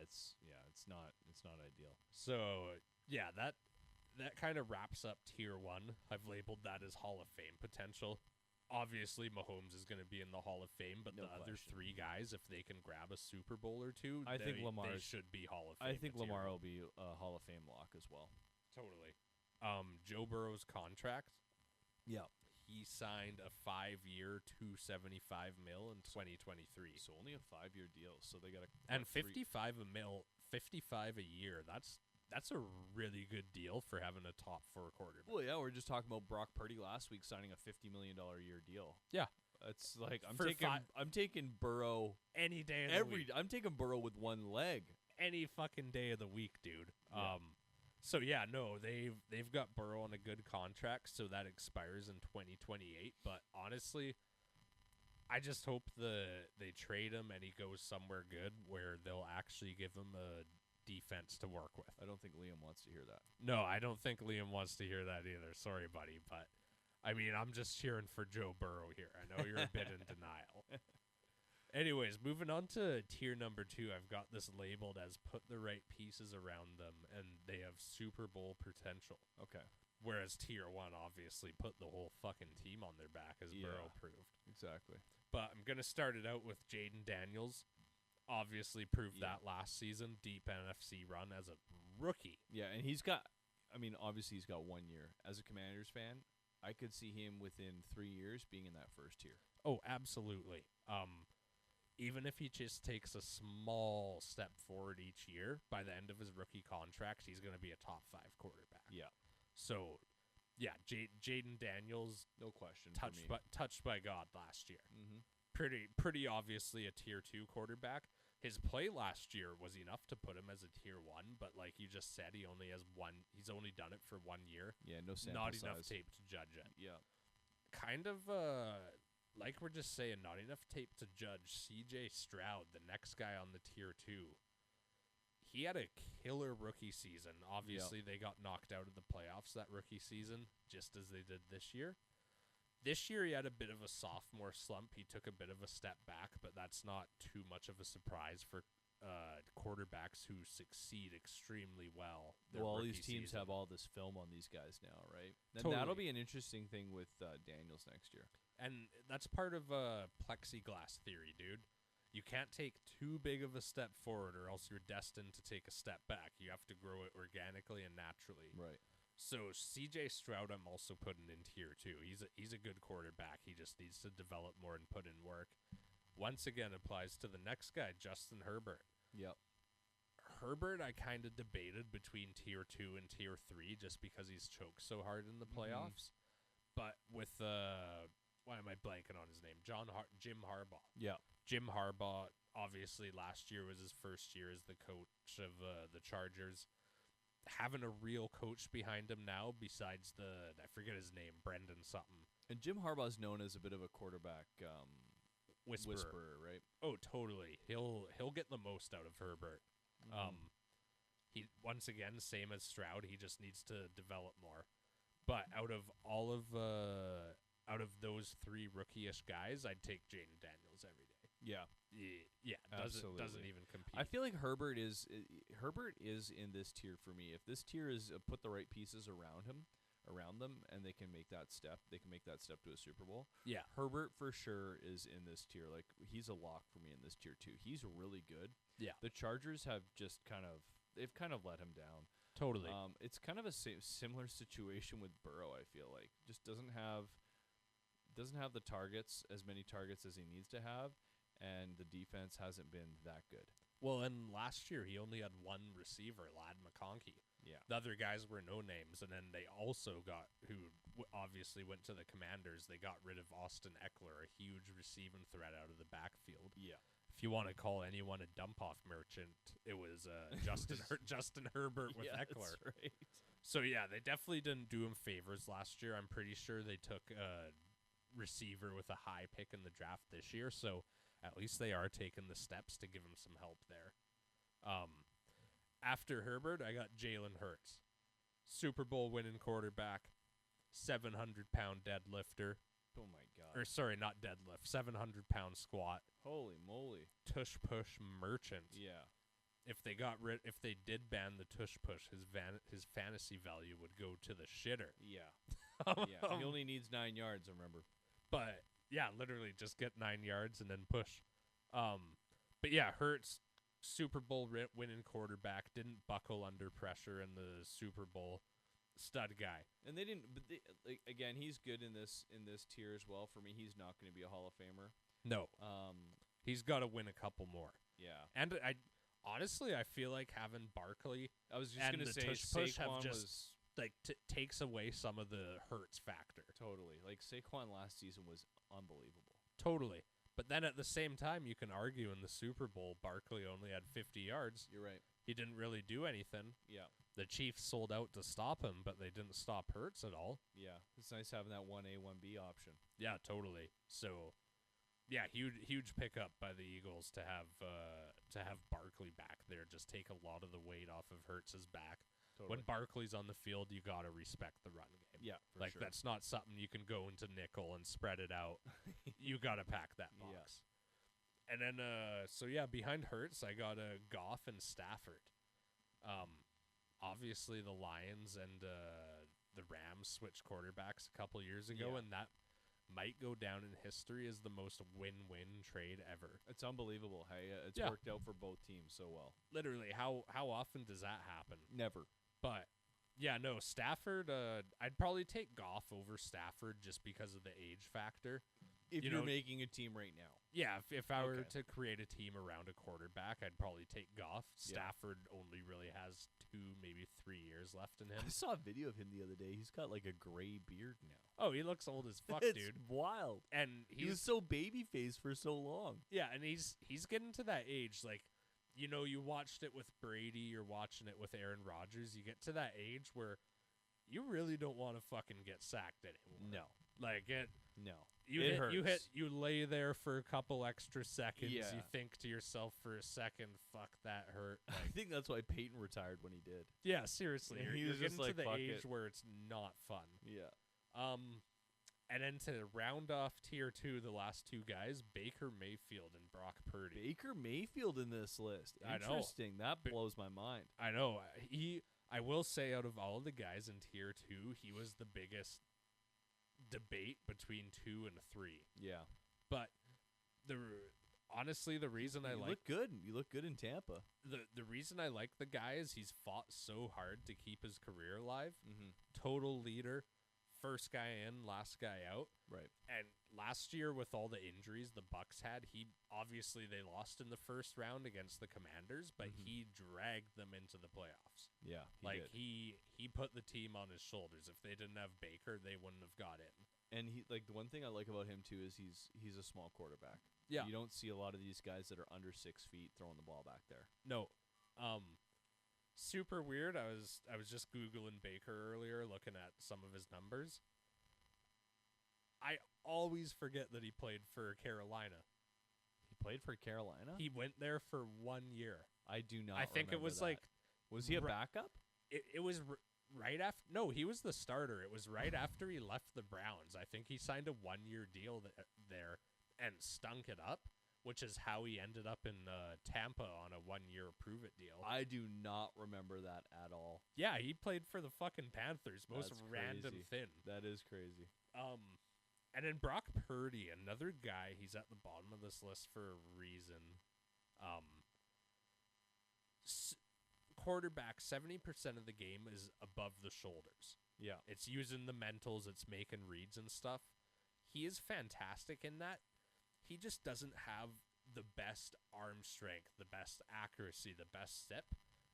It's not ideal. So that kind of wraps up tier 1. I've labeled that as Hall of Fame potential. Obviously, Mahomes is going to be in the Hall of Fame, but the other 3 guys, if they can grab a Super Bowl or 2, they should be Hall of Fame. I think Lamar will be a Hall of Fame lock as well. Totally. Joe Burrow's contract. Yeah. He signed a 5-year, $275 million in 2023. So only a 5-year deal. So they got and $55 a year. That's a really good deal for having a top 4 quarterback. Well, yeah, we are just talking about Brock Purdy last week signing a $50 million a year deal. Yeah, it's like I'm taking Burrow any day of the week. I'm taking Burrow with one leg any fucking day of the week, dude. Yeah. So yeah, no, they've got Burrow on a good contract, so that expires in 2028. But honestly, I just hope they trade him and he goes somewhere good where they'll actually give him a defense to work with. I don't think Liam wants to hear that. No, I don't think Liam wants to hear that either. Sorry, buddy, but I mean, I'm just cheering for Joe Burrow here. I know you're a bit in denial. Anyways, moving on to tier number 2, I've got this labeled as put the right pieces around them, and they have Super Bowl potential. Okay. Whereas tier 1 obviously put the whole fucking team on their back, as Burrow proved. Exactly. But I'm going to start it out with Jaden Daniels. Obviously proved that last season, deep NFC run as a rookie. Yeah, and obviously he's got 1 year. As a Commanders fan, I could see him within 3 years being in that first tier. Oh, absolutely. Even if he just takes a small step forward each year, by the end of his rookie contract, he's going to be a top 5 quarterback. Yeah. So, yeah, Jaden Daniels, no question, touched by God last year. Mm-hmm. Pretty obviously a tier 2 quarterback. His play last year was enough to put him as a tier 1, but like you just said, he's only done it for 1 year. Yeah, no sample size. Not enough tape to judge it. Yeah. Kind of like we're just saying, not enough tape to judge CJ Stroud, the next guy on the tier 2. he had a killer rookie season. Obviously, they got knocked out of the playoffs that rookie season, just as they did this year. This year, he had a bit of a sophomore slump. He took a bit of a step back, but that's not too much of a surprise for quarterbacks who succeed extremely well. All these teams have all this film on these guys now, right? And Totally. that'll be an interesting thing with Daniels next year. And that's part of plexiglass theory, dude. You can't take too big of a step forward or else you're destined to take a step back. You have to grow it organically and naturally. Right. So C.J. Stroud, I'm also putting in tier 2. He's a good quarterback. He just needs to develop more and put in work. Once again, applies to the next guy, Justin Herbert. Yep. Herbert, I kind of debated between tier 2 and tier 3 just because he's choked so hard in the playoffs. But with why am I blanking on his name? Jim Harbaugh. Yeah. Jim Harbaugh, obviously last year was his first year as the coach of the Chargers. Having a real coach behind him now, besides I forget his name, Brendan something. And Jim Harbaugh's known as a bit of a quarterback Whisperer, right? Oh, totally. He'll get the most out of Herbert. He once again, same as Stroud, he just needs to develop more. But out of those 3 rookie-ish guys, I'd take Jaden Daniels every day. Yeah. Yeah, doesn't even compete. I feel like Herbert is in this tier for me. If this tier is put the right pieces around them, and they can make that step to a Super Bowl. Yeah, Herbert for sure is in this tier. Like, he's a lock for me in this tier too. He's really good. Yeah, the Chargers have just kind of let him down. Totally. It's kind of a similar situation with Burrow. I feel like just doesn't have the targets, as many targets as he needs to have, and the defense hasn't been that good. Well, and last year he only had one receiver, Ladd McConkey. Yeah. The other guys were no names, and then they also got, who obviously went to the Commanders, they got rid of Austin Eckler, a huge receiving threat out of the backfield. Yeah. If you want to call anyone a dump-off merchant, it was Justin Herbert with Eckler. That's right. So, yeah, they definitely didn't do him favors last year. I'm pretty sure they took a receiver with a high pick in the draft this year, so at least they are taking the steps to give him some help there. After Herbert, I got Jalen Hurts. Super Bowl winning quarterback, 700-pound deadlifter. Oh, my God. Or, sorry, not deadlift, 700-pound squat. Holy moly. Tush-push merchant. Yeah. If they did ban the tush-push, his fantasy value would go to the shitter. Yeah. Yeah. He only needs 9 yards, remember. But, yeah, literally just get 9 yards and then push. But, yeah, Hurts, Super Bowl winning quarterback, didn't buckle under pressure in the Super Bowl. Stud guy. And they didn't, but again, he's good in this tier as well. For me, he's not going to be a Hall of Famer. No. He's got to win a couple more. Yeah. And honestly, I feel like having Barkley, I was just going to say, Tush-push Saquon just takes away some of the Hurts factor. Totally. Like, Saquon last season was unbelievable. Totally. But then at the same time, you can argue in the Super Bowl, Barkley only had 50 yards. You're right. He didn't really do anything. Yeah. The Chiefs sold out to stop him, but they didn't stop Hurts at all. Yeah. It's nice having that 1A, 1B option. Yeah, totally. So, yeah, huge pickup by the Eagles to have Barkley back there. Just take a lot of the weight off of Hurts' back. Totally. When Barkley's on the field, you got to respect the run game. Yeah, for like sure. That's not something you can go into nickel and spread it out. You got to pack that box. Yeah. And then, behind Hurts, I got Goff and Stafford. Obviously, the Lions and the Rams switched quarterbacks a couple years ago, and that might go down in history as the most win-win trade ever. It's unbelievable. Hey, it's worked out for both teams so well. Literally, how often does that happen? Never. But yeah, no, Stafford. I'd probably take Goff over Stafford just because of the age factor. If you're making a team right now. Yeah, if I were to create a team around a quarterback, I'd probably take Goff. Stafford only really has 2, maybe 3 years left in him. I saw a video of him the other day. He's got like a gray beard now. Oh, he looks old as fuck, it's dude. Wild. And he was so baby-faced for so long. Yeah, and he's getting to that age. Like, you watched it with Brady, you're watching it with Aaron Rodgers. You get to that age where you really don't want to fucking get sacked anymore. No. Like, No. You lay there for a couple extra seconds. Yeah. You think to yourself for a second, "Fuck, that hurt." I think that's why Peyton retired when he did. Yeah, seriously, Yeah, you're, he you're was just getting to like, the "Fuck age it." where it's not fun. Yeah. And then to round off tier 2, the last two guys, Baker Mayfield and Brock Purdy. Baker Mayfield in this list. I know. Interesting. That blows my mind. I know. I will say, out of all the guys in tier 2, he was the biggest debate between 2 and 3. Yeah. But honestly, the reason I like look good. You look good in Tampa. the reason I like the guy is he's fought so hard to keep his career alive. Mm-hmm. Total leader, first guy in, last guy out. Right. And last year, with all the injuries the Bucks had, they lost in the first round against the Commanders, but he dragged them into the playoffs. Yeah. He put the team on his shoulders. If they didn't have Baker, they wouldn't have got in. And the one thing I like about him too is he's a small quarterback. Yeah. You don't see a lot of these guys that are under 6 feet throwing the ball back there. No. Super weird. I was just Googling Baker earlier, looking at some of his numbers. I always forget that he played for Carolina. He played for Carolina? He went there for 1 year. I do not I think it was that. Was he a backup? It was right after. No, he was the starter. It was right after he left the Browns. I think he signed a 1-year deal there and stunk it up, which is how he ended up in Tampa on a 1-year prove-it deal. I do not remember that at all. Yeah, he played for the fucking Panthers. Most That's random crazy. thing. That is crazy. And then Brock Purdy, another guy. He's at the bottom of this list for a reason. Quarterback, 70% of the game is above the shoulders. Yeah. It's using the mentals. It's making reads and stuff. He is fantastic in that. He just doesn't have the best arm strength, the best accuracy, the best step,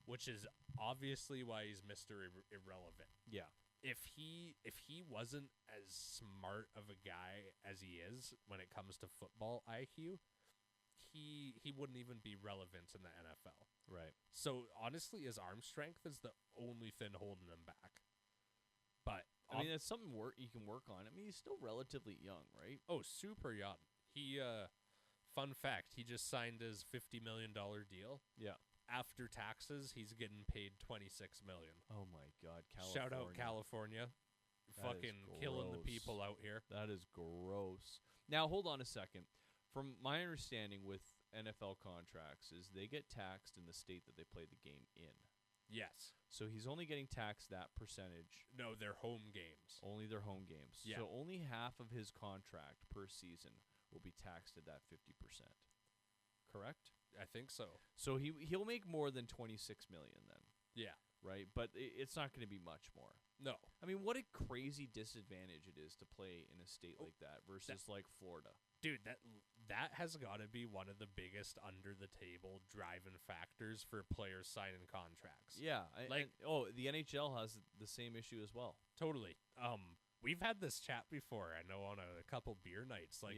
which is obviously why he's Mr. Irrelevant. Yeah. If he wasn't as smart of a guy as he is when it comes to football IQ, he wouldn't even be relevant in the NFL. Right. So honestly, his arm strength is the only thing holding him back. But I mean, that's something you can work on. I mean, he's still relatively young, right? Oh, super young. He fun fact, he just signed his $50 million deal. Yeah. After taxes, he's getting paid $26 million. Oh my God, California! Shout out California, fucking killing the people out here. That is gross. Now hold on a second. From my understanding with NFL contracts, is they get taxed in the state that they play the game in. Yes. So he's only getting taxed that percentage. No, they're home games. Only their home games. Yeah. So only half of his contract per season will be taxed at that 50%. Correct? I think so. So he'll make more than $26 million then. Yeah. Right? But it's not going to be much more. No. I mean, what a crazy disadvantage it is to play in a state like that versus like Florida. Dude, that has got to be one of the biggest under the table driving factors for players signing contracts. Yeah, the NHL has the same issue as well. Totally. We've had this chat before. I know on a couple beer nights. Like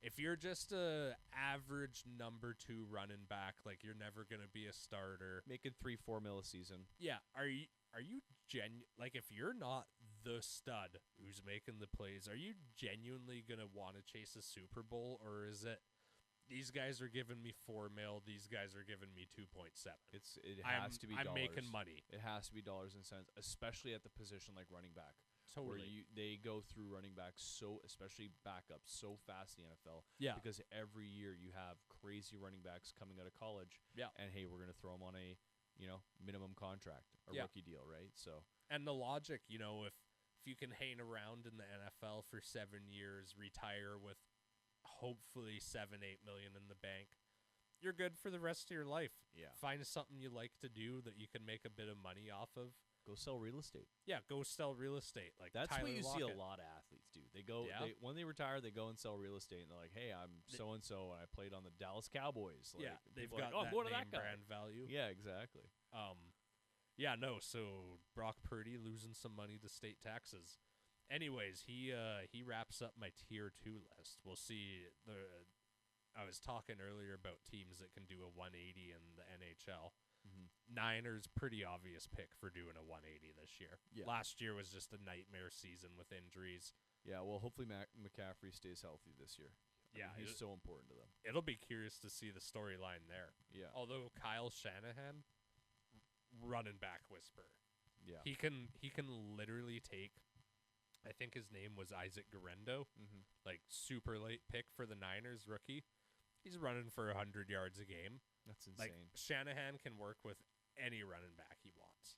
if you're just a average number 2 running back, like you're never gonna be a starter, making $3-4 million a season. Yeah, are you like if you're not the stud who's making the plays, are you genuinely gonna want to chase a Super Bowl, or is it these guys are giving me $4 million, these guys are giving me 2.7? It has to be dollars. I'm making money. It has to be dollars and cents, especially at the position like running back. Totally. Where they go through running backs especially backups, so fast in the NFL. Yeah. Because every year you have crazy running backs coming out of college. Yeah. And hey, we're gonna throw them on a minimum contract, a rookie deal, right? So. And the logic, if you can hang around in the NFL for 7 years, retire with hopefully $7-8 million in the bank, you're good for the rest of your life. Yeah. Find something you like to do that you can make a bit of money off of. Go sell real estate. Yeah, go sell real estate. Like that's Tyler what you Lockett. see a lot of athletes do. They go when they retire, they go and sell real estate, and they're like, "Hey, I'm so and so, and I played on the Dallas Cowboys." Like, yeah, they've like, got I'm going to name that guy. brand value. Yeah, exactly. Yeah, no. So Brock Purdy losing some money to state taxes. Anyways, he wraps up my tier 2 list. We'll see. I was talking earlier about teams that can do a 180 in the NHL. Niners, pretty obvious pick for doing a 180 this year. Yeah. Last year was just a nightmare season with injuries. Yeah, well, hopefully McCaffrey stays healthy this year. Yeah, he's so important to them. It'll be curious to see the storyline there. Yeah. Although Kyle Shanahan, running back whisperer. Yeah. He can literally take, I think his name was Isaac Guerrero, like super late pick for the Niners rookie. He's running for 100 yards a game. That's Like insane. Shanahan can work with any running back he wants.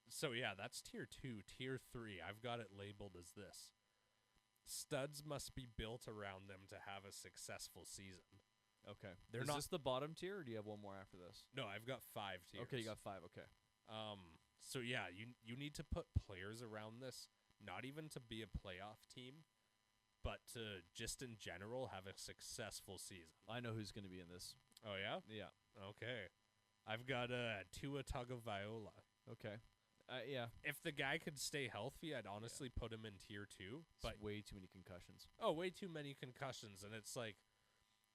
So yeah, that's tier 2. Tier 3, I've got it labeled as this. Studs must be built around them to have a successful season. Okay. They're Is not this the bottom tier, or do you have one more after this? No, I've got 5 tiers. Okay, you got 5. Okay. So yeah, you need to put players around this, not even to be a playoff team, but to just in general have a successful season. I know who's going to be in this. Oh yeah? Yeah. Okay. I've got Tua Tagovailoa. Okay. Yeah. If the guy could stay healthy, I'd honestly put him in tier 2. But It's way too many concussions. Oh, way too many concussions, and it's like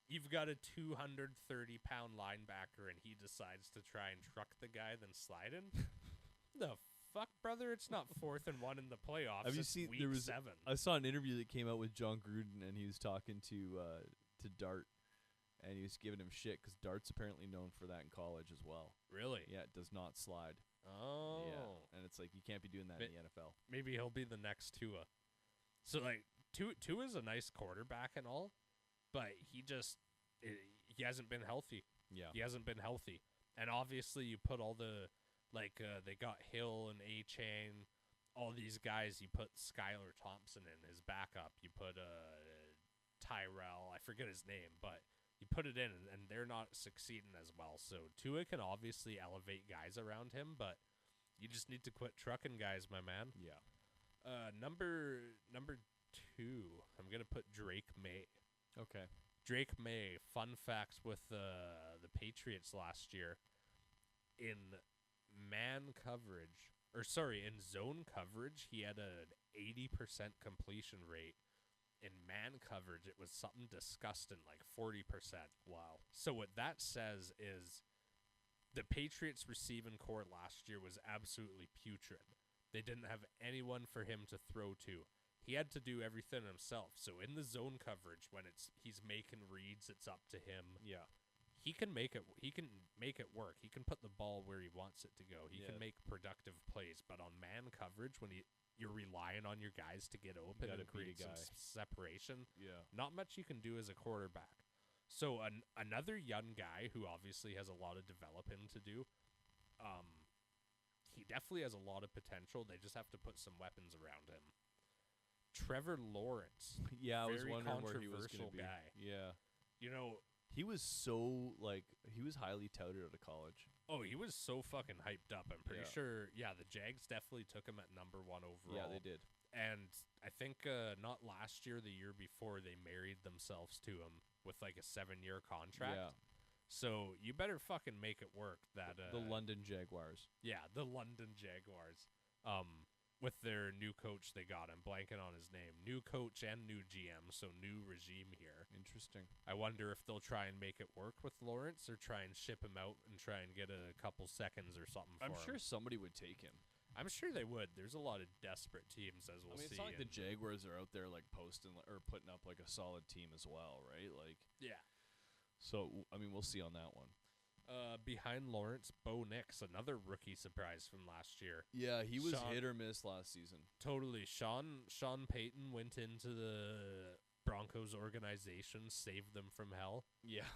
you've got a 230-pound linebacker, and he decides to try and truck the guy, then slide in. The fuck, brother? It's not 4th and 1 in the playoffs. Have you It's seen? week There was 7. I saw an interview that came out with John Gruden, and he was talking to Dart, and he was giving him shit because Dart's apparently known for that in college as well. Really? Yeah, it does not slide. Oh. Yeah, and it's like you can't be doing that in the NFL. Maybe he'll be the next Tua. So like Tua is a nice quarterback and all, but he hasn't been healthy. Yeah. He hasn't been healthy. And obviously you put all the they got Hill and A-Chain, all these guys. You put Skylar Thompson in his backup. You put Tyrell, I forget his name, but you put it in, and they're not succeeding as well. So Tua can obviously elevate guys around him, but you just need to quit trucking guys, my man. Yeah. Number 2, I'm gonna put Drake May. Okay. Drake May. Fun facts with the Patriots last year. In in zone coverage, he had an 80% completion rate. In man coverage, it was something disgusting, like 40%. Wow. So what that says is the Patriots receiving core last year was absolutely putrid. They didn't have anyone for him to throw to. He had to do everything himself. So in the zone coverage, when he's making reads, it's up to him. Yeah. He can make it. He can make it work. He can put the ball where he wants it to go. He can make productive plays. But on man coverage, when you're relying on your guys to get open and create some separation, not much you can do as a quarterback. So another young guy who obviously has a lot of developing to do. He definitely has a lot of potential. They just have to put some weapons around him. Trevor Lawrence. Yeah, I was wondering where he was going to be. Guy. Yeah. You know, he was so he was highly touted out of college. Oh, he was so fucking hyped up. I'm pretty sure. Yeah, the Jags definitely took him at number 1 overall. Yeah, they did. And I think not last year, the year before, they married themselves to him with like a 7-year contract. Yeah. So you better fucking make it work. That the London Jaguars. Yeah, the London Jaguars. With their new coach they got. I'm blanking on his name. New coach and new GM, so new regime here. Interesting. I wonder if they'll try and make it work with Lawrence or try and ship him out and try and get a couple seconds or something for him. I'm sure somebody would take him. I'm sure they would. There's a lot of desperate teams, as we'll see. It's not like the Jaguars are out there like posting or putting up like a solid team as well, right? Like, yeah. So, I mean, we'll see on that one. Behind Lawrence, Bo Nix, another rookie surprise from last year. Yeah, he was hit or miss last season. Totally. Sean Payton went into the Broncos organization, saved them from hell. Yeah.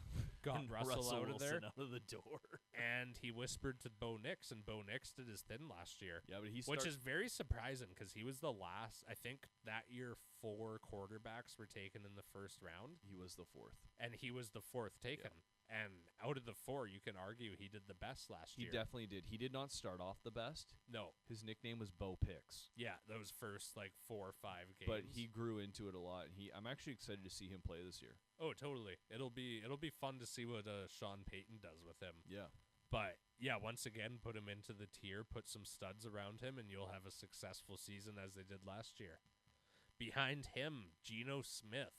Got Russell out of there. Out of the door. And he whispered to Bo Nix, and Bo Nix did his thing last year. Yeah, but which is very surprising because he was the last, I think that year 4 quarterbacks were taken in the first round. He was the 4th. And he was the 4th taken. Yeah. And out of the 4, you can argue he did the best last year. He definitely did. He did not start off the best. No. His nickname was Bo Picks. Yeah, those first 4 or 5 games. But he grew into it a lot. I'm actually excited to see him play this year. Oh, totally. It'll be fun to see what Sean Payton does with him. Yeah. But yeah, once again, put him into the tier, put some studs around him, and you'll have a successful season as they did last year. Behind him, Geno Smith.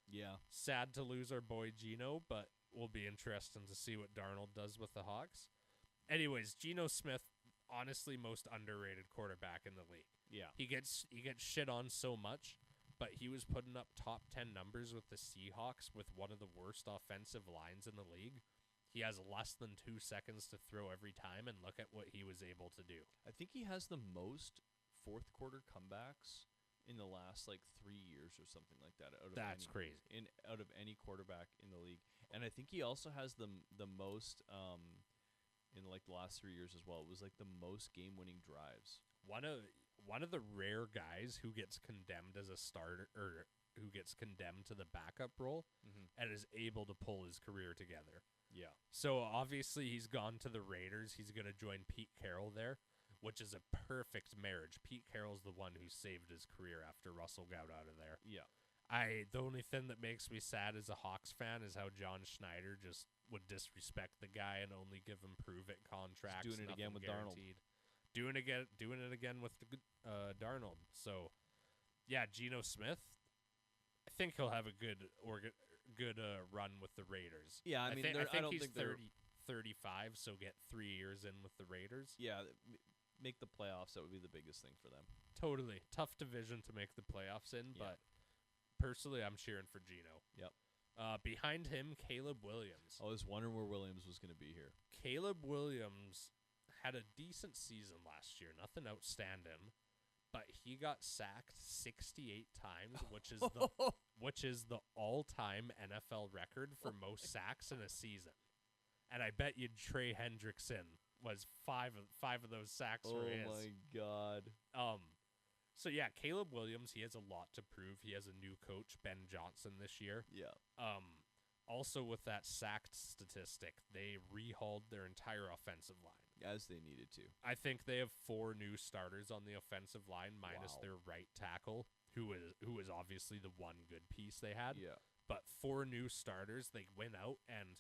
Yeah. Sad to lose our boy Geno, but will be interesting to see what Darnold does with the Hawks. Anyways, Geno Smith, honestly, most underrated quarterback in the league. Yeah. He gets shit on so much, but he was putting up top 10 numbers with the Seahawks with one of the worst offensive lines in the league. He has less than 2 seconds to throw every time, and look at what he was able to do. I think he has the most fourth quarter comebacks in the last 3 years or something like that. That's crazy. Out of any quarterback in the league, and I think he also has the most in the last 3 years as well. It was the most game-winning drives. One of the rare guys who gets condemned as a starter, or who gets condemned to the backup role, and is able to pull his career together. Yeah. So obviously he's gone to the Raiders. He's going to join Pete Carroll there, which is a perfect marriage. Pete Carroll's the one who saved his career after Russell got out of there. Yeah. The only thing that makes me sad as a Hawks fan is how John Schneider just would disrespect the guy and only give him prove-it contracts. Just doing it again with guaranteed. Doing it again with Darnold. So, yeah, Geno Smith, I think he'll have a good run with the Raiders. Yeah, I mean, I think don't he's think they're 35, so get 3 years in with the Raiders. Yeah, make the playoffs. That would be the biggest thing for them. Totally. Tough division to make the playoffs in, but personally, I'm cheering for Geno. Yep. Behind him, Caleb Williams. I was wondering where Williams was going to be here. Caleb Williams had a decent season last year, nothing outstanding, but he got sacked 68 times, which is the all-time NFL record for most sacks in a season. And I bet you Trey Hendrickson was five of those sacks were his. Oh my God. So yeah, Caleb Williams, he has a lot to prove. He has a new coach, Ben Johnson, this year. Yeah. Also with that sacked statistic, they rehauled their entire offensive line. As they needed to. I think they have 4 new starters on the offensive line, minus their right tackle, who is obviously the one good piece they had. Yeah. But 4 new starters, they went out and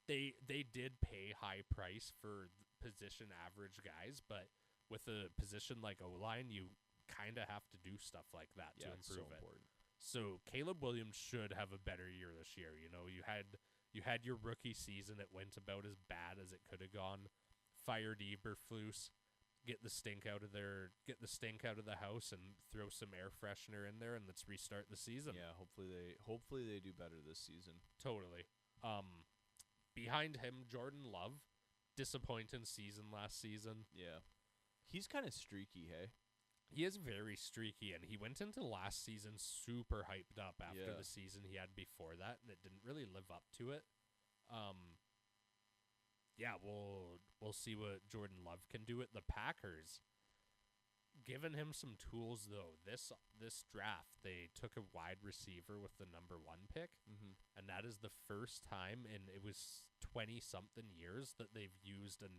they did pay high price for position average guys, but with a position like O-line, you kind of have to do stuff like that to improve it. Important. So Caleb Williams should have a better year this year. You know, you had your rookie season. It went about as bad as it could have gone. Fired Eberflus, get the stink out of the house, and throw some air freshener in there, and let's restart the season. Yeah, hopefully they do better this season. Totally. Behind him, Jordan Love, disappointing season last season. Yeah, he's kind of streaky, hey. He is very streaky, and he went into last season super hyped up after the season he had before that, and it didn't really live up to it. Yeah, we'll see what Jordan Love can do at the Packers. Given him some tools, though, this draft, they took a wide receiver with the number 1 pick, and that is the first time in, it was 20-something years that they've used a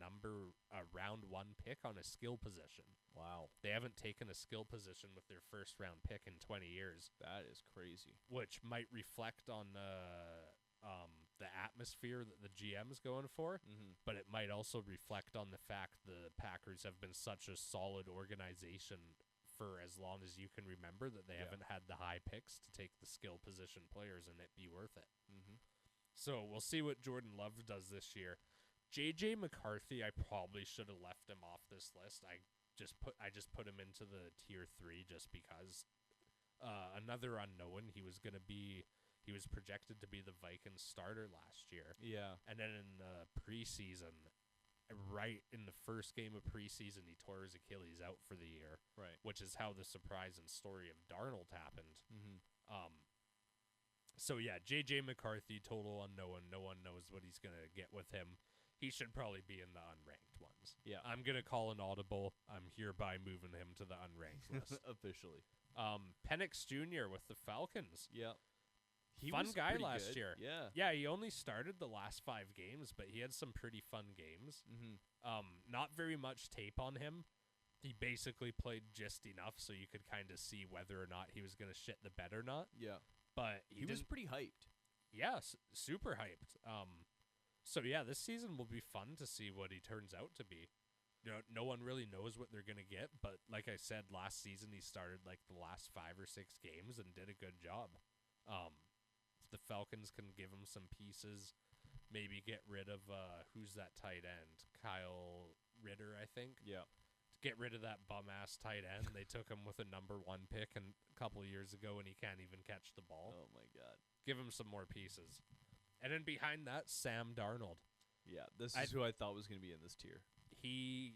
round 1 pick on a skill position. Wow. They haven't taken a skill position with their first-round pick in 20 years. That is crazy. Which might reflect on the atmosphere that the GM's going for, but it might also reflect on the fact the Packers have been such a solid organization for as long as you can remember that they haven't had the high picks to take the skill position players and it be worth it. So we'll see what Jordan Love does this year. J.J. McCarthy, I probably should have left him off this list. I just put him into the tier 3 just because another unknown. He was projected to be the Vikings starter last year. Yeah. And then in the preseason, right in the first game of preseason, he tore his Achilles out for the year. Right. Which is how the surprising story of Darnold happened. So yeah, J.J. McCarthy, total unknown. No one knows what he's going to get with him. He should probably be in the unranked ones. Yeah. I'm going to call an audible. I'm hereby moving him to the unranked list. Officially. Penix Jr. with the Falcons. Yeah. He fun guy last year. Yeah. Yeah, he only started the last 5 games, but he had some pretty fun games. Not very much tape on him. He basically played just enough so you could kind of see whether or not he was going to shit the bed or not. Yeah. But he was pretty hyped. Yeah, super hyped. So yeah, this season will be fun to see what he turns out to be. You know, no one really knows what they're going to get, but like I said, last season he started like the last 5 or 6 games and did a good job. If the Falcons can give him some pieces, maybe get rid of who's that tight end? Kyle Ritter, I think. Yeah. Get rid of that bum-ass tight end. They took him with a number 1 pick a couple of years ago, and he can't even catch the ball. Oh, my God. Give him some more pieces. And then behind that, Sam Darnold. Yeah, this is who I thought was going to be in this tier. He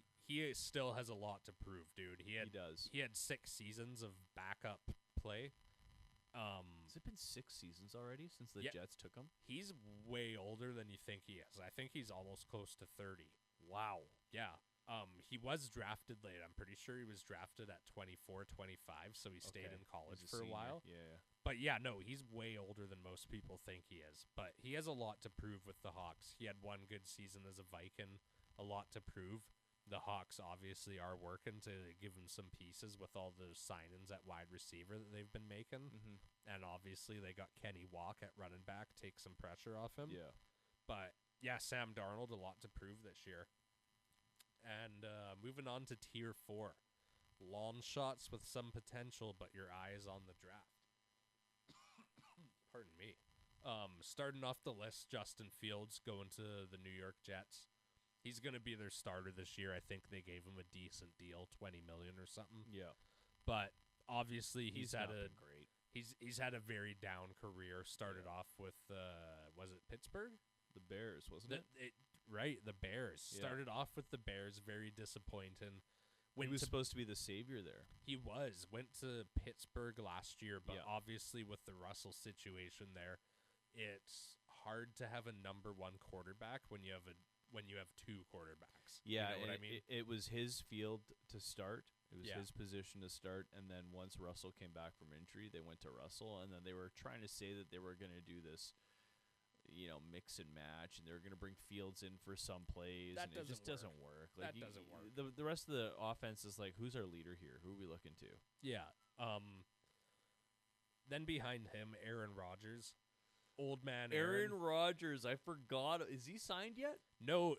still has a lot to prove, dude. He does. He had 6 seasons of backup play. Has it been 6 seasons already since the Jets took him? He's way older than you think he is. I think he's almost close to 30. Wow. Yeah. He was drafted late. I'm pretty sure he was drafted at 24, 25, so he stayed in college for a while. Yeah. But yeah, no, he's way older than most people think he is. But he has a lot to prove with the Hawks. He had 1 good season as a Viking, a lot to prove. The Hawks obviously are working to give him some pieces with all the signings at wide receiver that they've been making. Mm-hmm. And obviously they got Kenny Walk at running back, take some pressure off him. Yeah. But yeah, Sam Darnold, a lot to prove this year. And moving on to Tier 4. Long shots with some potential, but your eye is on the draft. Pardon me. Starting off the list, Justin Fields going to the New York Jets. He's going to be their starter this year. I think they gave him a decent deal, $20 million or something. Yeah. But obviously he's had been great. He's had a very down career. Started off with was it Pittsburgh? The Bears, wasn't it? Right, the Bears. Yeah. Started off with the Bears, very disappointing. He was supposed to be the savior there. He was. Went to Pittsburgh last year, but obviously with the Russell situation there, it's hard to have a number 1 quarterback when you have 2 quarterbacks. Yeah, you know what I mean? It was his field to start. It was Yeah. his position to start, and then once Russell came back from injury, they went to Russell, and then they were trying to say that they were going to do this, mix and match, and they were going to bring Fields in for some plays, and it just doesn't work. Like, that doesn't work. The rest of the offense is like, who's our leader here? Who are we looking to? Yeah. Then behind him, Aaron Rodgers. Old man Aaron Rodgers, I forgot. Is he signed yet? No,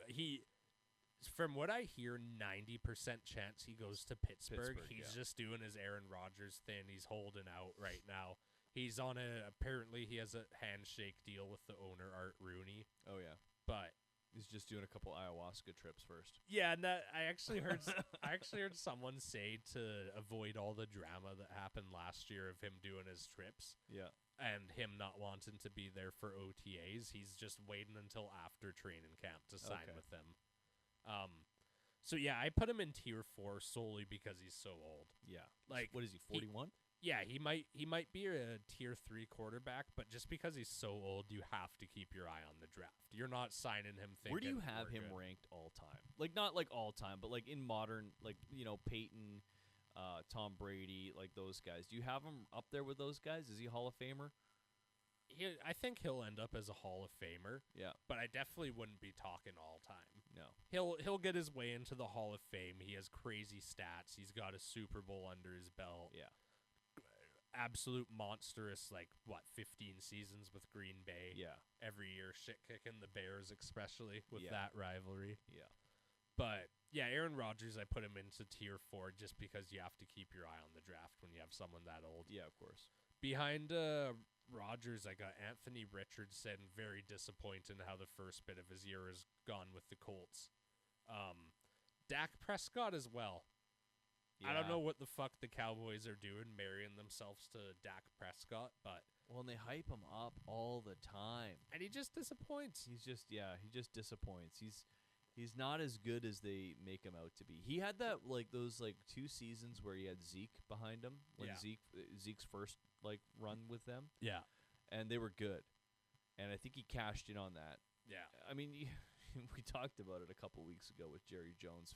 from what I hear, 90% chance he goes to Pittsburgh. He's just doing his Aaron Rodgers thing. He's holding out right now. He's on apparently he has a handshake deal with the owner, Art Rooney. Oh, yeah. But he's just doing a couple ayahuasca trips first. Yeah, and that I actually heard someone say to avoid all the drama that happened last year of him doing his trips. Yeah. And him not wanting to be there for OTAs. He's just waiting until after training camp to sign with them. So yeah, I put him in Tier 4 solely because he's so old. Yeah. Like, what is he, 41? Yeah, he might be a Tier 3 quarterback, but just because he's so old, you have to keep your eye on the draft. You're not signing him thinking. Where do you have him ranked all time? Like, not like all time, but like in modern, like, Peyton, Tom Brady, like those guys. Do you have him up there with those guys? Is he a Hall of Famer? I think he'll end up as a Hall of Famer. Yeah. But I definitely wouldn't be talking all time. No. He'll get his way into the Hall of Fame. He has crazy stats. He's got a Super Bowl under his belt. Yeah. Absolute monstrous, 15 seasons with Green Bay. Yeah. Every year, shit kicking the Bears, especially with Yeah. that rivalry. Yeah. But yeah, Aaron Rodgers, I put him into Tier 4 just because you have to keep your eye on the draft when you have someone that old. Yeah, of course. Behind Rodgers, I got Anthony Richardson. Very disappointing how the first bit of his year has gone with the Colts. Dak Prescott as well. Yeah. I don't know what the fuck the Cowboys are doing, marrying themselves to Dak Prescott, but well, and they hype him up all the time, and he just disappoints. He just disappoints. He's not as good as they make him out to be. He had that those 2 seasons where he had Zeke behind him when Zeke's first run with them. Yeah, and they were good, and I think he cashed in on that. Yeah, I mean, we talked about it a couple weeks ago with Jerry Jones,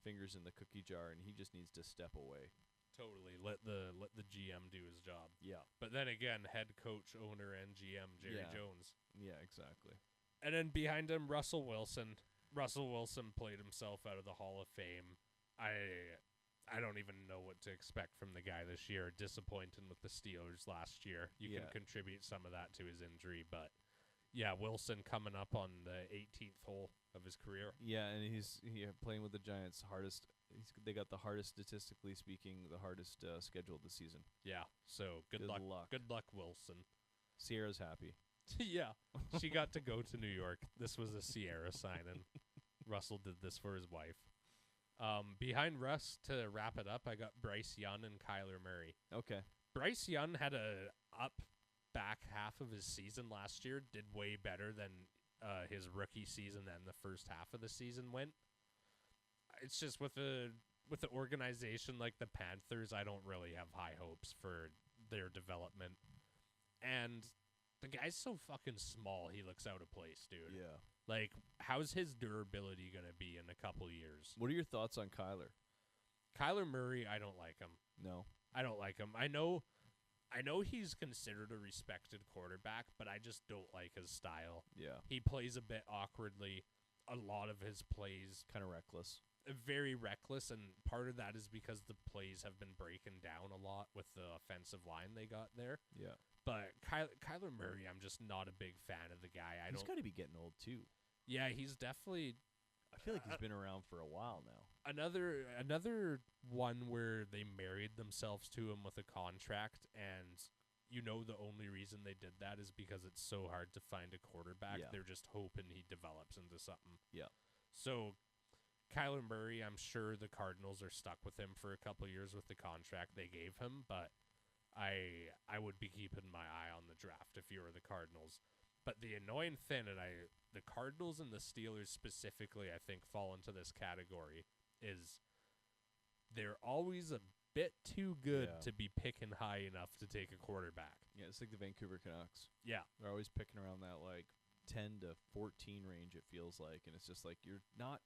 fingers in the cookie jar, and he just needs to step away. Totally. Let the GM do his job. Yeah. But then again, head coach, owner, and GM Jerry Jones. Yeah, exactly. And then behind him, Russell Wilson. Russell Wilson played himself out of the Hall of Fame. I don't even know what to expect from the guy this year. Disappointing with the Steelers last year. You can contribute some of that to his injury, but yeah, Wilson coming up on the 18th hole of his career. Yeah, and he's playing with the Giants. They got the hardest, statistically speaking, the hardest schedule of the season. Yeah, so good luck. Good luck, Wilson. Sierra's happy. Yeah, she got to go to New York. This was a Sierra signing. Russell did this for his wife. Behind Russ, to wrap it up, I got Bryce Young and Kyler Murray. Okay. Bryce Young had a back half of his season last year, did way better than his rookie season and the first half of the season went. It's just with the organization like the Panthers, I don't really have high hopes for their development. And the guy's so fucking small, he looks out of place, dude. Yeah. Like, how's his durability going to be in a couple years? What are your thoughts on Kyler? Kyler Murray, I don't like him. No. I don't like him. I know he's considered a respected quarterback, but I just don't like his style. Yeah. He plays a bit awkwardly. A lot of his plays Kind of reckless. very reckless, and part of that is because the plays have been breaking down a lot with the offensive line they got there. Yeah. But Kyler Murray, I'm just not a big fan of the guy. He's got to be getting old, too. Yeah, he's definitely... I feel like he's been around for a while now. Another one where they married themselves to him with a contract, and you know the only reason they did that is because it's so hard to find a quarterback. Yeah. They're just hoping he develops into something. Yeah. So Kyler Murray, I'm sure the Cardinals are stuck with him for a couple of years with the contract they gave him, but I would be keeping my eye on the draft if you were the Cardinals. But the annoying thing, and the Cardinals and the Steelers specifically, I think, fall into this category, is they're always a bit too good to be picking high enough to take a quarterback. Yeah, it's like the Vancouver Canucks. Yeah. They're always picking around that, 10 to 14 range, it feels like. And it's just like you're not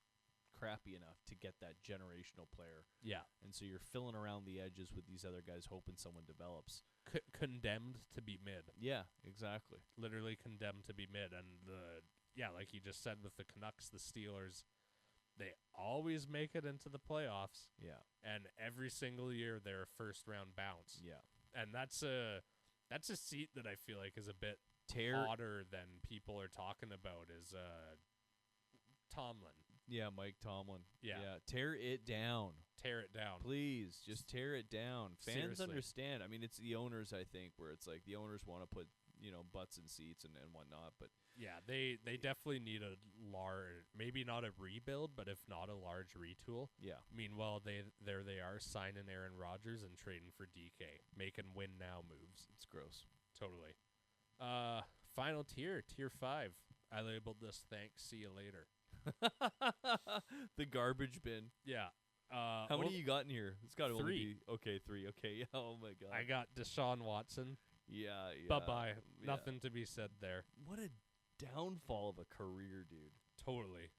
crappy enough to get that generational player. Yeah. And so you're filling around the edges with these other guys hoping someone develops. Condemned to be mid. Yeah, exactly. Literally condemned to be mid. And like you just said with the Canucks, the Steelers, they always make it into the playoffs. Yeah. And every single year they're a first round bounce. Yeah. And that's a seat that I feel like is a bit hotter than people are talking about is Tomlin. Yeah, Mike Tomlin. Yeah. Tear it down. Tear it down. Please, just tear it down. Fans Seriously. understand. I mean, it's the owners, I think, where it's like the owners want to put, butts in seats and whatnot. But yeah, they definitely need a large, maybe not a rebuild, but if not a large retool. yeah. Meanwhile, they are signing Aaron Rodgers and trading for DK, making win now moves. It's gross. Totally. Final tier 5. I labeled this thanks, see you later. The garbage bin. Yeah. How many you got in here? It's got to only 3. be okay. 3. Okay. Yeah. Oh my god. I got Deshaun Watson. Yeah. Bye-bye. Yeah. Nothing to be said there. What a downfall of a career, dude. Totally.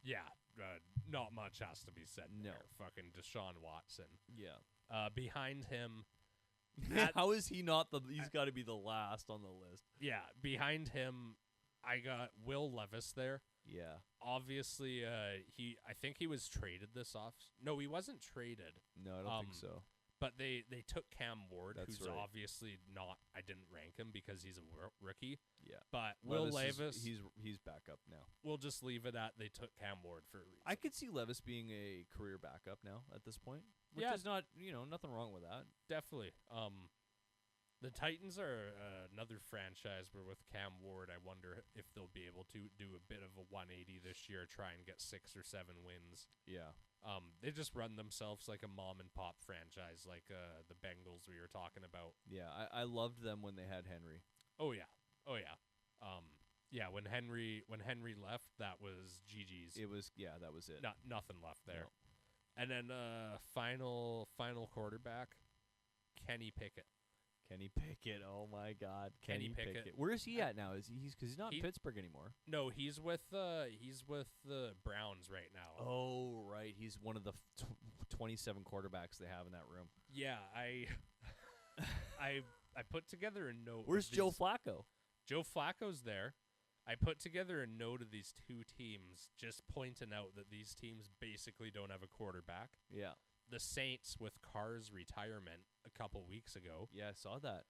Yeah. Not much has to be said No. there. Fucking Deshaun Watson. Yeah. Behind him. How is he not he's got to be the last on the list. Yeah. Behind him, I got Will Levis there. Yeah. Obviously, I think he was traded this off. No, he wasn't traded. No, I don't think so. But they took Cam Ward, That's who's right. obviously not. I didn't rank him because he's a rookie. Yeah. But Will Levis, he's back up now. we'll just leave it at they took Cam Ward for a reason. I could see Levis being a career backup now at this point. Which Yeah. is not, nothing wrong with that. Definitely. The Titans are another franchise where with Cam Ward, I wonder if they'll be able to do a bit of a 180 this year, try and get 6 or 7 wins. Yeah. They just run themselves like a mom and pop franchise, like the Bengals we were talking about. Yeah, I loved them when they had Henry. Oh yeah. Yeah, when Henry left, that was GG's. That was it. Nothing left there. No. And then final quarterback, Kenny Pickett. Kenny Pickett, oh my God, Kenny Pickett. Where is he at now? Is because he's not in He- Pittsburgh anymore? No, he's with the Browns right now. Oh right, he's one of the 27 quarterbacks they have in that room. Yeah, I put together a note. Where's of Joe these- Flacco? Joe Flacco's there. I put together a note of these two teams, just pointing out that these teams basically don't have a quarterback. Yeah, The Saints with Carr's retirement a couple weeks ago. yeah, I saw that.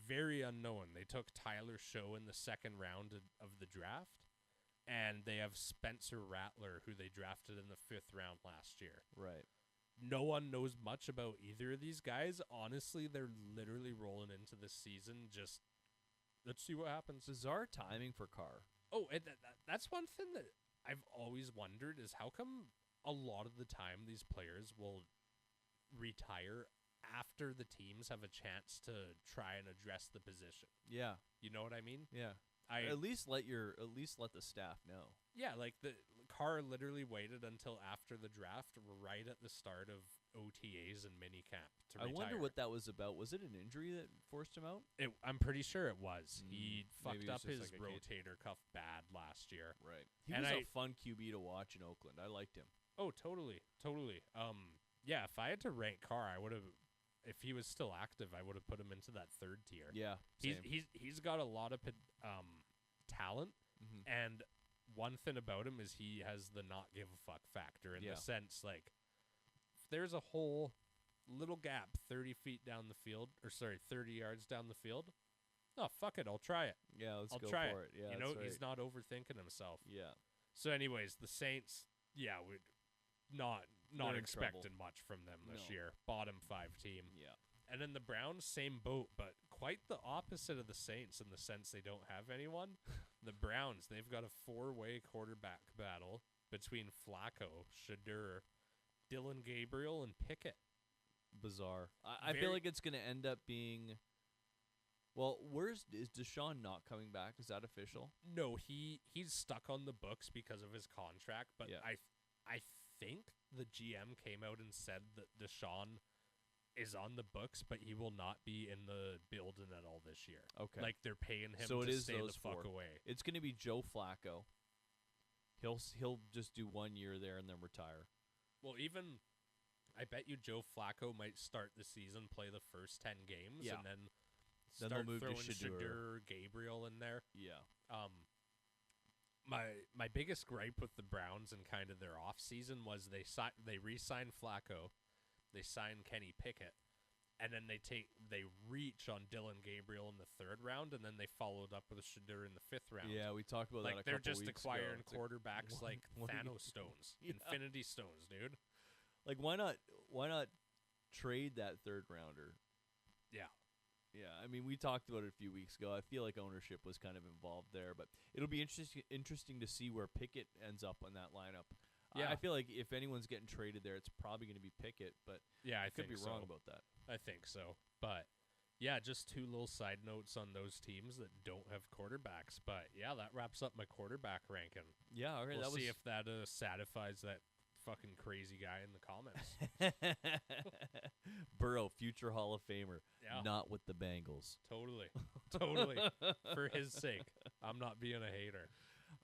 Very unknown. They took Tyler Show in the second round of the draft, and they have Spencer Rattler, who they drafted in the 5th round last year. Right. No one knows much about either of these guys. Honestly, they're literally rolling into the season just let's see what happens. Bizarre timing for Carr. Oh, and that's one thing that I've always wondered is how come a lot of the time these players will retire after the teams have a chance to try and address the position. Yeah. You know what I mean? Yeah. At least let the staff know. Yeah, like the Carr literally waited until after the draft, right at the start of OTAs and minicamp to retire. I wonder what that was about. Was it an injury that forced him out? I'm pretty sure it was. He fucked up his like rotator cuff bad last year. Right. He was a fun QB to watch in Oakland. I liked him. Oh, totally. Yeah, if I had to rank Carr, I would have. If he was still active, I would have put him into that third tier. Yeah, he's got a lot of talent, and one thing about him is he has the not give a fuck factor in the sense like if there's a whole little gap 30 feet down the field, 30 yards down the field. Oh, fuck it, I'll try it. Yeah, I'll go try for it. Yeah, you know, he's not overthinking himself. Yeah. So, anyways, the Saints, we're not expecting much from them this year. Bottom 5 team. Yeah. And then the Browns, same boat, but quite the opposite of the Saints in the sense they don't have anyone. The Browns, they've got a 4-way quarterback battle between Flacco, Shadur, Dylan Gabriel, and Pickett. Bizarre. I feel like it's going to end up being... Well, is Deshaun not coming back? Is that official? No, he's stuck on the books because of his contract, but I think the GM came out and said that Deshaun is on the books, but he will not be in the building at all this year. Okay. Like, they're paying him so to it is stay those the fuck 4. away. It's going to be Joe Flacco. He'll just do 1 year there and then retire. Well, even I bet you Joe Flacco might start the season, play the first 10 games, and then start they'll move throwing to Shadur, Gabriel in there. Yeah. My biggest gripe with the Browns and kind of their off season was they re-signed Flacco, they signed Kenny Pickett, and then they reach on Dylan Gabriel in the 3rd round, and then they followed up with Shadur in the 5th round. Yeah, we talked about that a couple they're just weeks acquiring ago. quarterbacks like Thanos stones, Infinity Stones, dude. Like, why not trade that 3rd rounder? Yeah. Yeah, I mean, we talked about it a few weeks ago. I feel like ownership was kind of involved there, but it'll be interesting to see where Pickett ends up on that lineup. Yeah, I feel like if anyone's getting traded there, it's probably going to be Pickett, but I could be wrong about that. I think so, but yeah, just 2 little side notes on those teams that don't have quarterbacks. But yeah, that wraps up my quarterback ranking. Yeah, okay, we'll see if that satisfies that fucking crazy guy in the comments. Burrow, future Hall of Famer, not with the Bengals. Totally. For his sake, I'm not being a hater.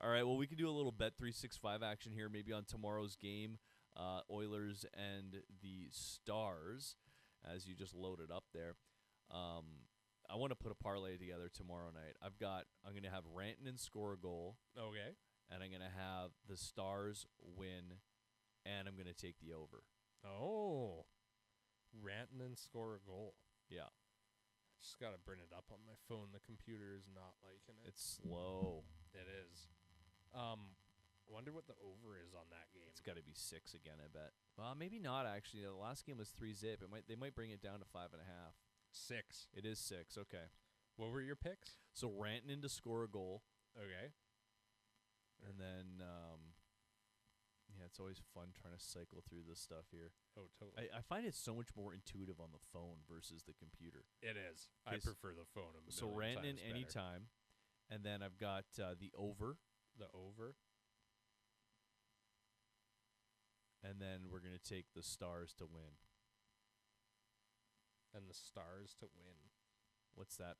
All right, well, we can do a little Bet365 action here, maybe on tomorrow's game, Oilers and the Stars, as you just loaded up there. I want to put a parlay together tomorrow night. I'm going to have Rantanen score a goal. Okay. And I'm going to have the Stars win, and I'm going to take the over. Oh. Rantanen score a goal. Yeah. Just got to bring it up on my phone. The computer is not liking it. It's slow. It is. I wonder what the over is on that game. It's got to be 6 again, I bet. Well, maybe not, actually. The last game was 3-zip. They might bring it down to 5.5. 6. It is 6, okay. What were your picks? So Rantanen to score a goal. Okay. And then, it's always fun trying to cycle through this stuff here. Oh, totally. I find it so much more intuitive on the phone versus the computer. It is. I prefer the phone a million So Rantanen times anytime. And then I've got the over. The over. And then we're going to take the Stars to win. And the Stars to win. What's that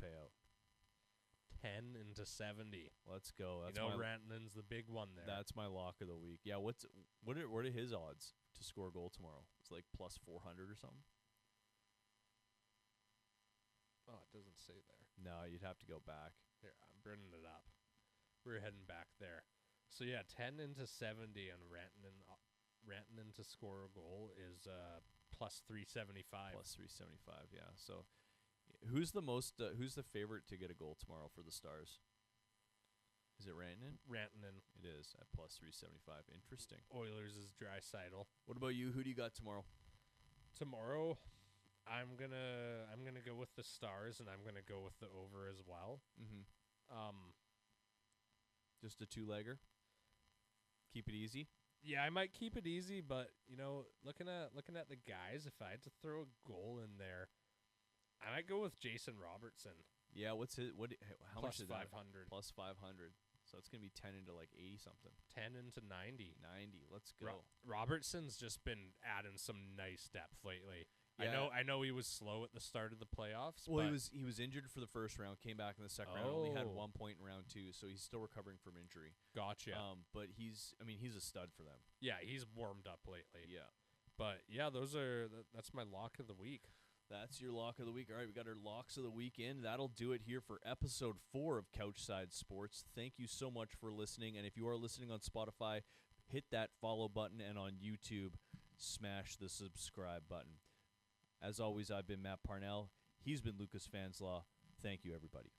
payout? 10 into 70. Let's go. That's Rantanen's the big one there. That's my lock of the week. Yeah, what are his odds to score a goal tomorrow? It's like plus 400 or something. Oh, it doesn't say there. No, you'd have to go back. Here, I'm bringing it up. We're heading back there. So yeah, 10 into 70 on Rantanen to score a goal is plus 375. Plus 375, yeah. So who's the favorite to get a goal tomorrow for the Stars? Is it Rantanen? Rantanen. It is at plus 375. Interesting. Oilers is Draisaitl. What about you? Who do you got tomorrow? Tomorrow, I'm gonna go with the Stars, and I'm gonna go with the over as well. Just a two-legger. Keep it easy. Yeah, I might keep it easy, but looking at the guys, if I had to throw a goal in there, I might go with Jason Robertson. Yeah, what's his how much is that? 500. Plus 500. So it's going to be 10 into like 80 something. 10 into 90. 90. Let's go. Robertson's just been adding some nice depth lately. Yeah. I know he was slow at the start of the playoffs. Well, but he was injured for the first round, came back in the second round, only had 1 point in round 2, so he's still recovering from injury. Gotcha. But he's a stud for them. Yeah, he's warmed up lately. Yeah. But yeah, that's my lock of the week. That's your lock of the week. All right, we got our locks of the week in. That'll do it here for episode 4 of Couchside Sports. Thank you so much for listening. And if you are listening on Spotify, hit that follow button. And on YouTube, smash the subscribe button. As always, I've been Matt Parnell. He's been Lucas Fanslaw. Thank you, everybody.